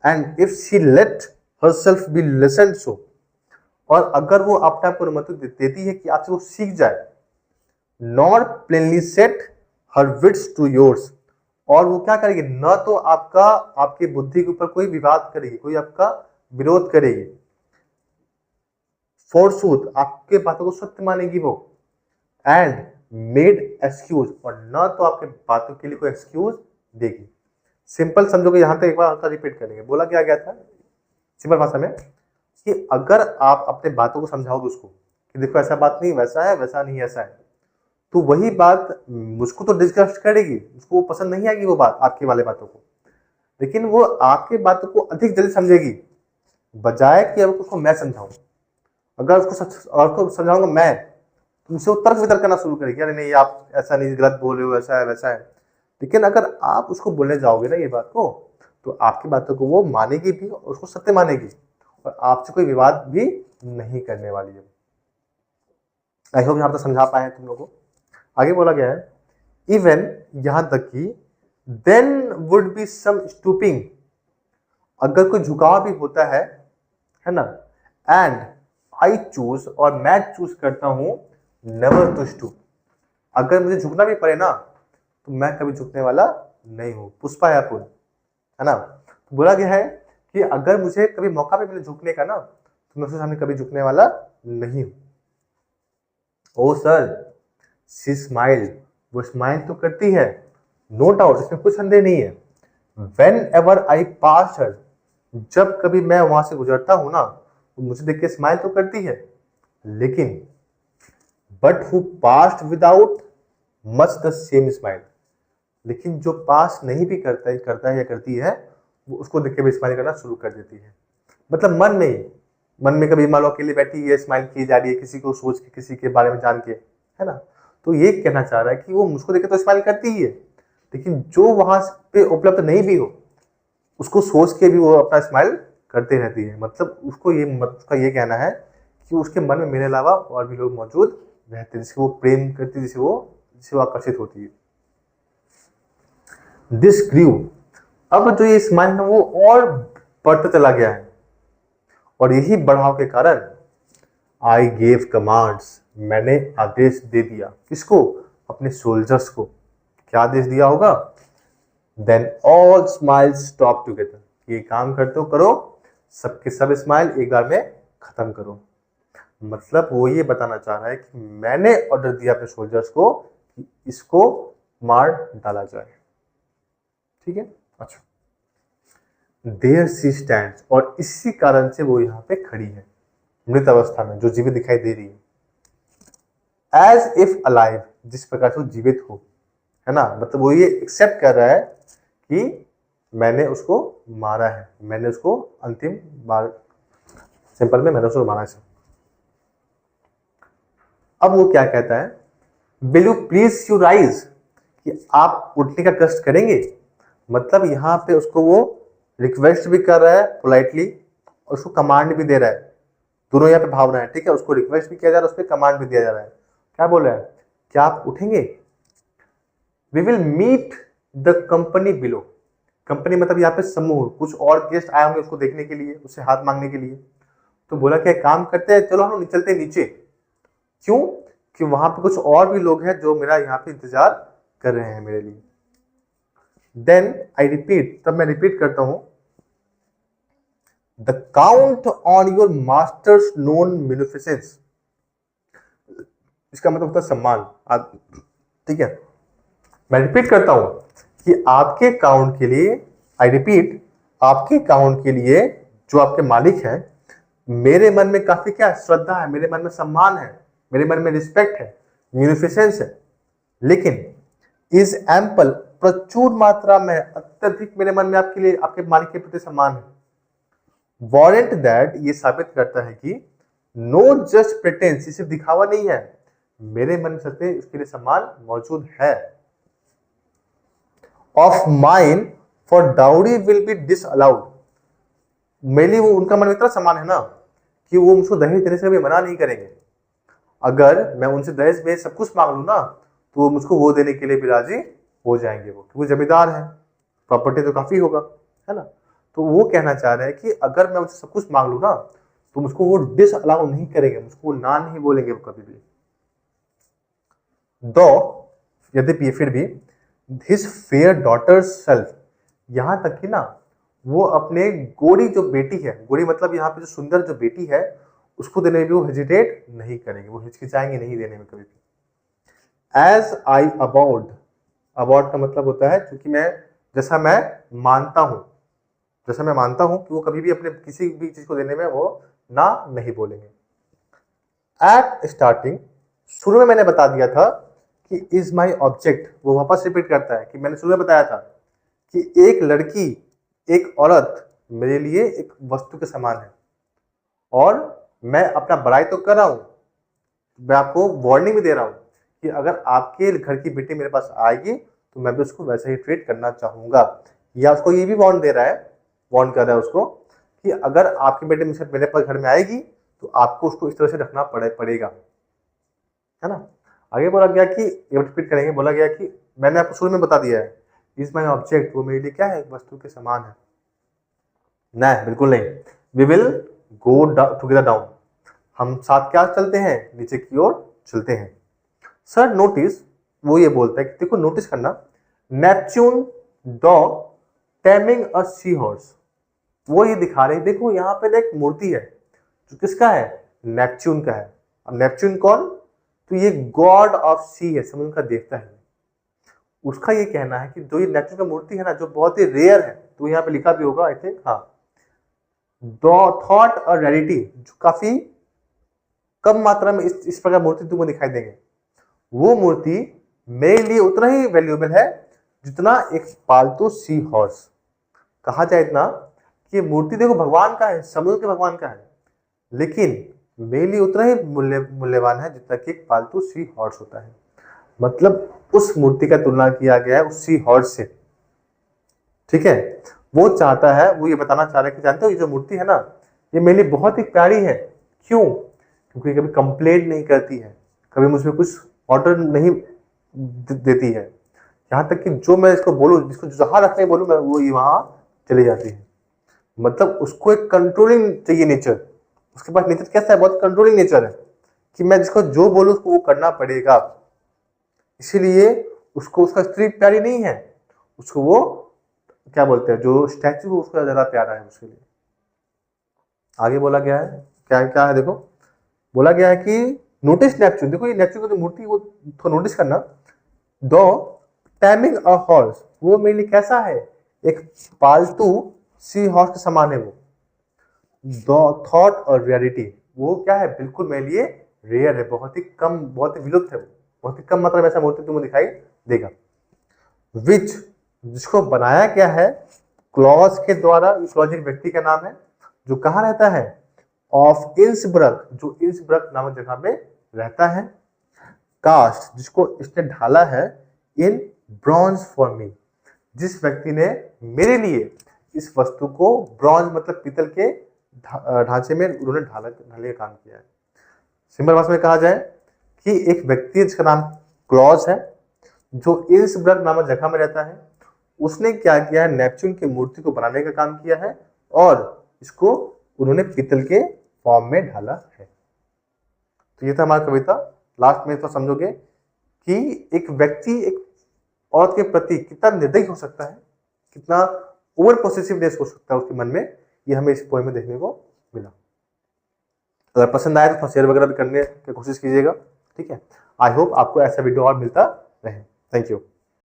and if she let herself be listened so, और अगर वो अपने आप को अनुमति देती है कि आपसे वो सीख जाए, nor plainly set her wits to yours, और वो क्या करेगी, न तो आपका आपके बुद्धि के ऊपर कोई विवाद करेगी, कोई आपका विरोध करेगी, फोरसूथ आपके बातों को सत्य मानेगी वो, एंड मेड एक्सक्यूज, और न तो आपके बातों के लिए कोई एक्सक्यूज देगी। सिंपल समझोगे, यहां तक एक बार रिपीट करेंगे, बोला क्या गया था सिंपल भाषा में कि अगर आप अपने बातों को समझाओगे उसको कि देखो ऐसा बात नहीं वैसा है, वैसा नहीं ऐसा है, तो वही बात मुझको तो डिस्कस करेगी, उसको पसंद नहीं आएगी वो बात, आपके वाले बातों को, लेकिन वो आपके बातों को अधिक जल्दी समझेगी, बजाय कि अब उसको मैं समझाऊं। अगर उसको समझाऊंगा मैं, तो मुझसे वो तर्क वितर्क करना शुरू करेगी, अरे नहीं आप ऐसा नहीं, गलत बोल रहे हो, ऐसा है वैसा है। लेकिन अगर आप उसको बोलने जाओगे ना ये बात को, तो आपकी बातों को वो मानेगी भी और उसको सत्य मानेगी, और आपसे कोई विवाद भी नहीं करने वाली है। आई होप यहां तक समझा पाए हैं तुम लोगों को। आगे बोला गया है, इवन यहां तक कि then would be some stooping, अगर कोई झुकाव भी होता है ना, एंड आई चूज, और मैं चूज करता हूं नेवर टू स्टूप, अगर मुझे झुकना भी पड़े ना, तो मैं कभी झुकने वाला नहीं हूं, पुष्पा या पुल, है ना। तो बोला गया है कि अगर मुझे कभी मौका भी मिले झुकने का ना, तो मैं उसके सामने कभी झुकने वाला नहीं हूं। ओ सर शी स्माइल, वो स्माइल तो करती है, नो डाउट, इसमें कुछ संदेह नहीं है। वेन एवर आई पास हर, जब कभी मैं वहां से गुजरता हूं ना, तो मुझे देख के स्माइल तो करती है, लेकिन but who passed without much the same smile, लेकिन जो पास नहीं भी करता है या करती है, वो उसको देख के भी स्माइल करना शुरू कर देती है। मतलब मन में कभी मान लो अकेले बैठी है, स्माइल की जा रही है, किसी को सोच के, किसी के बारे में जान के, है ना, तो ये कहना चाह रहा है कि वो मुझको देखे तो स्माइल करती ही है, लेकिन जो वहां पे उपलब्ध नहीं भी हो, उसको सोच के भी वो अपना स्माइल करते रहती है। मतलब उसका ये कहना है कि उसके मन में मेरे अलावा और भी लोग मौजूद रहते हैं, जिससे वो प्रेम करती है, जिससे वो आकर्षित होती है। दिस ग्रीव, अब जो ये स्माइल है वो और बढ़ता चला गया है, और यही बढ़ाव के कारण आई गेव कमांड्स, मैंने आदेश दे दिया, किसको, अपने सोल्जर्स को। क्या आदेश दिया होगा, then all smile stop together, ये काम करते हो करो, सबके सब स्माइल एक बार में खत्म करो। मतलब वो ये बताना चाह रहा है कि मैंने ऑर्डर दिया अपने सोल्जर्स को कि इसको मार डाला जाए, ठीक है। अच्छा, देयर शी स्टैंड्स, और इसी कारण से वो यहाँ पे खड़ी है, मृत अवस्था में, जो जीवित दिखाई दे रही है, एज इफ अलाइव, जिस प्रकार से वो जीवित हो, है ना। मतलब वो ये एक्सेप्ट कर रहा है कि मैंने उसको मारा है, मैंने उसको अंतिम बार, सिंपल में मैंने उसको मारा है। अब वो क्या कहता है, will you please you rise, कि आप उठने का कष्ट करेंगे, मतलब यहाँ पे उसको वो रिक्वेस्ट भी कर रहा है पोलाइटली और उसको कमांड भी दे रहा है। दोनों यहाँ पे भावना है, ठीक है। उसको रिक्वेस्ट भी किया जा रहा है, उस पर कमांड भी दिया जा रहा है। क्या बोल रहा है, क्या आप उठेंगे? We will meet the company below. Company मतलब यहाँ पे समूह, कुछ और गेस्ट आए होंगे उसको देखने के लिए, उससे हाथ मांगने के लिए। तो बोला क्या काम करते हैं, चलो हम चलते नीचे। क्यों? कि वहां पे कुछ और भी लोग हैं जो मेरा यहाँ पे इंतजार कर रहे हैं मेरे लिए। देन आई रिपीट, तब मैं रिपीट करता हूं, the count on your masters known munificence. इसका मतलब होता है सम्मान, ठीक है। मैं रिपीट करता हूं कि आपके काउंट के लिए, आई रिपीट, आपके काउंट के लिए जो आपके मालिक हैं, मेरे मन में काफी क्या श्रद्धा है, मेरे मन में सम्मान है, मेरे मन में रिस्पेक्ट है, म्यूनिफिसेंस है। लेकिन इज एम्पल, प्रचुर मात्रा में, अत्यधिक मेरे मन में आपके लिए, आपके मालिक के प्रति सम्मान है। वारंट दैट, ये साबित करता है कि नो जस्ट प्रिटेंस, ये सिर्फ दिखावा नहीं है, मेरे मन में सच में उसके लिए सम्मान मौजूद है। Of mine for dowry will be disallowed. मेरे लिए वो, उनका मन में इतना सम्मान है ना कि वो मुझको दहेज देने से भी मना नहीं करेंगे। अगर मैं उनसे दहेज में सब कुछ मांग लूं ना, तो वो मुझको वो देने के लिए भी राजी हो जाएंगे, वो क्योंकि जमींदार है, प्रॉपर्टी तो काफी होगा, है ना। तो वो कहना चाह रहे हैं कि अगर मैं उनसे सब कुछ मांग लूं ना, तो मुझको वो डिसअलाउ नहीं करेंगे, मुझको वो ना नहीं बोलेंगे वो कभी भी। दो, यद्यपि फिर भी, हिज फेयर डॉटर सेल्फ, यहां तक कि ना वो अपने गोरी जो बेटी है, गोरी मतलब यहाँ पे जो सुंदर जो बेटी है, उसको देने में भी वो हेजिटेट नहीं करेंगे, वो हिचकिचाएंगे नहीं देने में कभी भी। एज आई अबाउड, अबाउड का मतलब होता है क्योंकि मैं, जैसा मैं मानता हूं, जैसा मैं मानता हूं कि वो कभी भी अपने किसी भी चीज को देने में वो ना नहीं बोलेंगे। एट स्टार्टिंग, शुरू में मैंने बता दिया था कि इज माई ऑब्जेक्ट, वो वापस रिपीट करता है कि मैंने शुरू में बताया था कि एक लड़की, एक औरत मेरे लिए एक वस्तु के समान है, और मैं अपना बड़ाई तो कर रहा हूं, मैं आपको वार्निंग भी दे रहा हूं कि अगर आपके घर की बेटी मेरे पास आएगी तो मैं भी उसको वैसे ही ट्रीट करना चाहूंगा। या उसको ये भी वार्न दे रहा है, वार्न कर रहा है उसको कि अगर आपकी बेटी मेरे पास घर में आएगी तो आपको उसको इस तरह से रखना पड़ेगा, है ना। आगे बोला गया कि, रिपीट करेंगे, बोला गया कि मैंने आपको शुरू में बता दिया है, इज माई ऑब्जेक्ट, वो मेरे लिए क्या है, वस्तु के समान है। नहीं, बिल्कुल नहीं। We will go together down, हम साथ क्या चलते हैं, नीचे की ओर चलते हैं। सर नोटिस, वो ये बोलता है कि देखो नोटिस करना, नेपच्यून डॉग टेमिंग अ सी हॉर्स, वो ये दिखा रहे हैं, देखो यहाँ पे एक मूर्ति है जो किसका है, नेपच्यून का है। अब नेपच्यून कौन, तो ये गॉड ऑफ सी है, समुद्र का देवता है। उसका ये कहना है कि जो ये नेपच्यून का मूर्ति है ना, जो बहुत ही रेयर है, तो यहाँ पे लिखा भी होगा आई थिंक, हाँ, थॉट और रेयरिटी, जो काफी कम मात्रा में इस प्रकार मूर्ति तुमको दिखाई देंगे, वो मूर्ति मेरे लिए उतना ही वैल्यूएबल है जितना एक पालतू सी हॉर्स। कहा जाए इतना कि मूर्ति देखो भगवान का है, समुद्र के भगवान का है, लेकिन मेरे लिए उतना ही मूल्यवान है जितना कि एक पालतू सी हॉर्स होता है। मतलब उस मूर्ति का तुलना किया गया है उस सी हॉर्स से, ठीक है। वो चाहता है, वो ये बताना चाह रहा है कि जानते हो ये जो मूर्ति है ना, ये मेरे लिए बहुत ही प्यारी है। क्यों? क्योंकि कभी कंप्लेंट नहीं करती है, कभी मुझे कुछ ऑर्डर नहीं देती है, यहाँ तक कि जो मैं इसको बोलूँ, जिसको जहाँ रखने बोलूँ मैं, वो ये वहाँ चली जाती है। मतलब उसको एक कंट्रोलिंग चाहिए नेचर, उसके पास नेचर कैसा है, बहुत कंट्रोलिंग नेचर है कि मैं जिसको जो बोलूँ उसको वो करना पड़ेगा। इसीलिए उसको उसका स्त्री प्यारी नहीं है, उसको वो क्या बोलते हैं, जो स्टैचू है उसका ज्यादा प्यारा है उसके लिए। आगे बोला गया है, क्या क्या है देखो, बोला गया है कि नोटिस नेपच्यून, देखो ये नेपच्यून की जो मूर्ति वो तो नोटिस करना, दो टैमिंग अ हॉर्स, वो मेरे लिए कैसा है, एक पालतू सी हॉर्स के समान है वो। दो थॉट और रियलिटी, वो क्या है, बिल्कुल मेरे लिए रेयर है, बहुत ही कम, बहुत ही विलुप्त है वो, बहुत ही कम मात्रा में ऐसा मूर्ति तुम्हें दिखाई देगा। विच, जिसको बनाया गया है क्लॉज के द्वारा, क्लॉज एक व्यक्ति का नाम है जो कहाँ रहता है, ऑफ इंसब्रक, जो इंसब्रक नामक जगह में रहता है। कास्ट, जिसको इसने ढाला है इन ब्रॉन्ज फॉर मी, जिस व्यक्ति ने मेरे लिए इस वस्तु को, ब्रॉन्ज मतलब पीतल के ढांचे में उन्होंने ढालने का काम किया है। सिंपल भाषा में कहा जाए कि एक व्यक्ति जिसका नाम क्लॉज है, जो इल्सबर्ग नामक जगह में रहता है, उसने क्या किया है, नेपच्यून की मूर्ति को बनाने का काम किया है और इसको उन्होंने पीतल के फॉर्म में ढाला है। तो ये था हमारा कविता। लास्ट में तो समझोगे कि एक व्यक्ति एक औरत के प्रति कितना निर्दयी हो सकता है, कितना ओवर पॉसेसिवनेस हो सकता है उसके मन में, ये हमें इस पोएम में देखने को मिला। अगर पसंद आए तो शेयर वगैरह भी करने की कोशिश कीजिएगा, ठीक है। आई होप आपको ऐसा वीडियो और मिलता रहे। Thank you.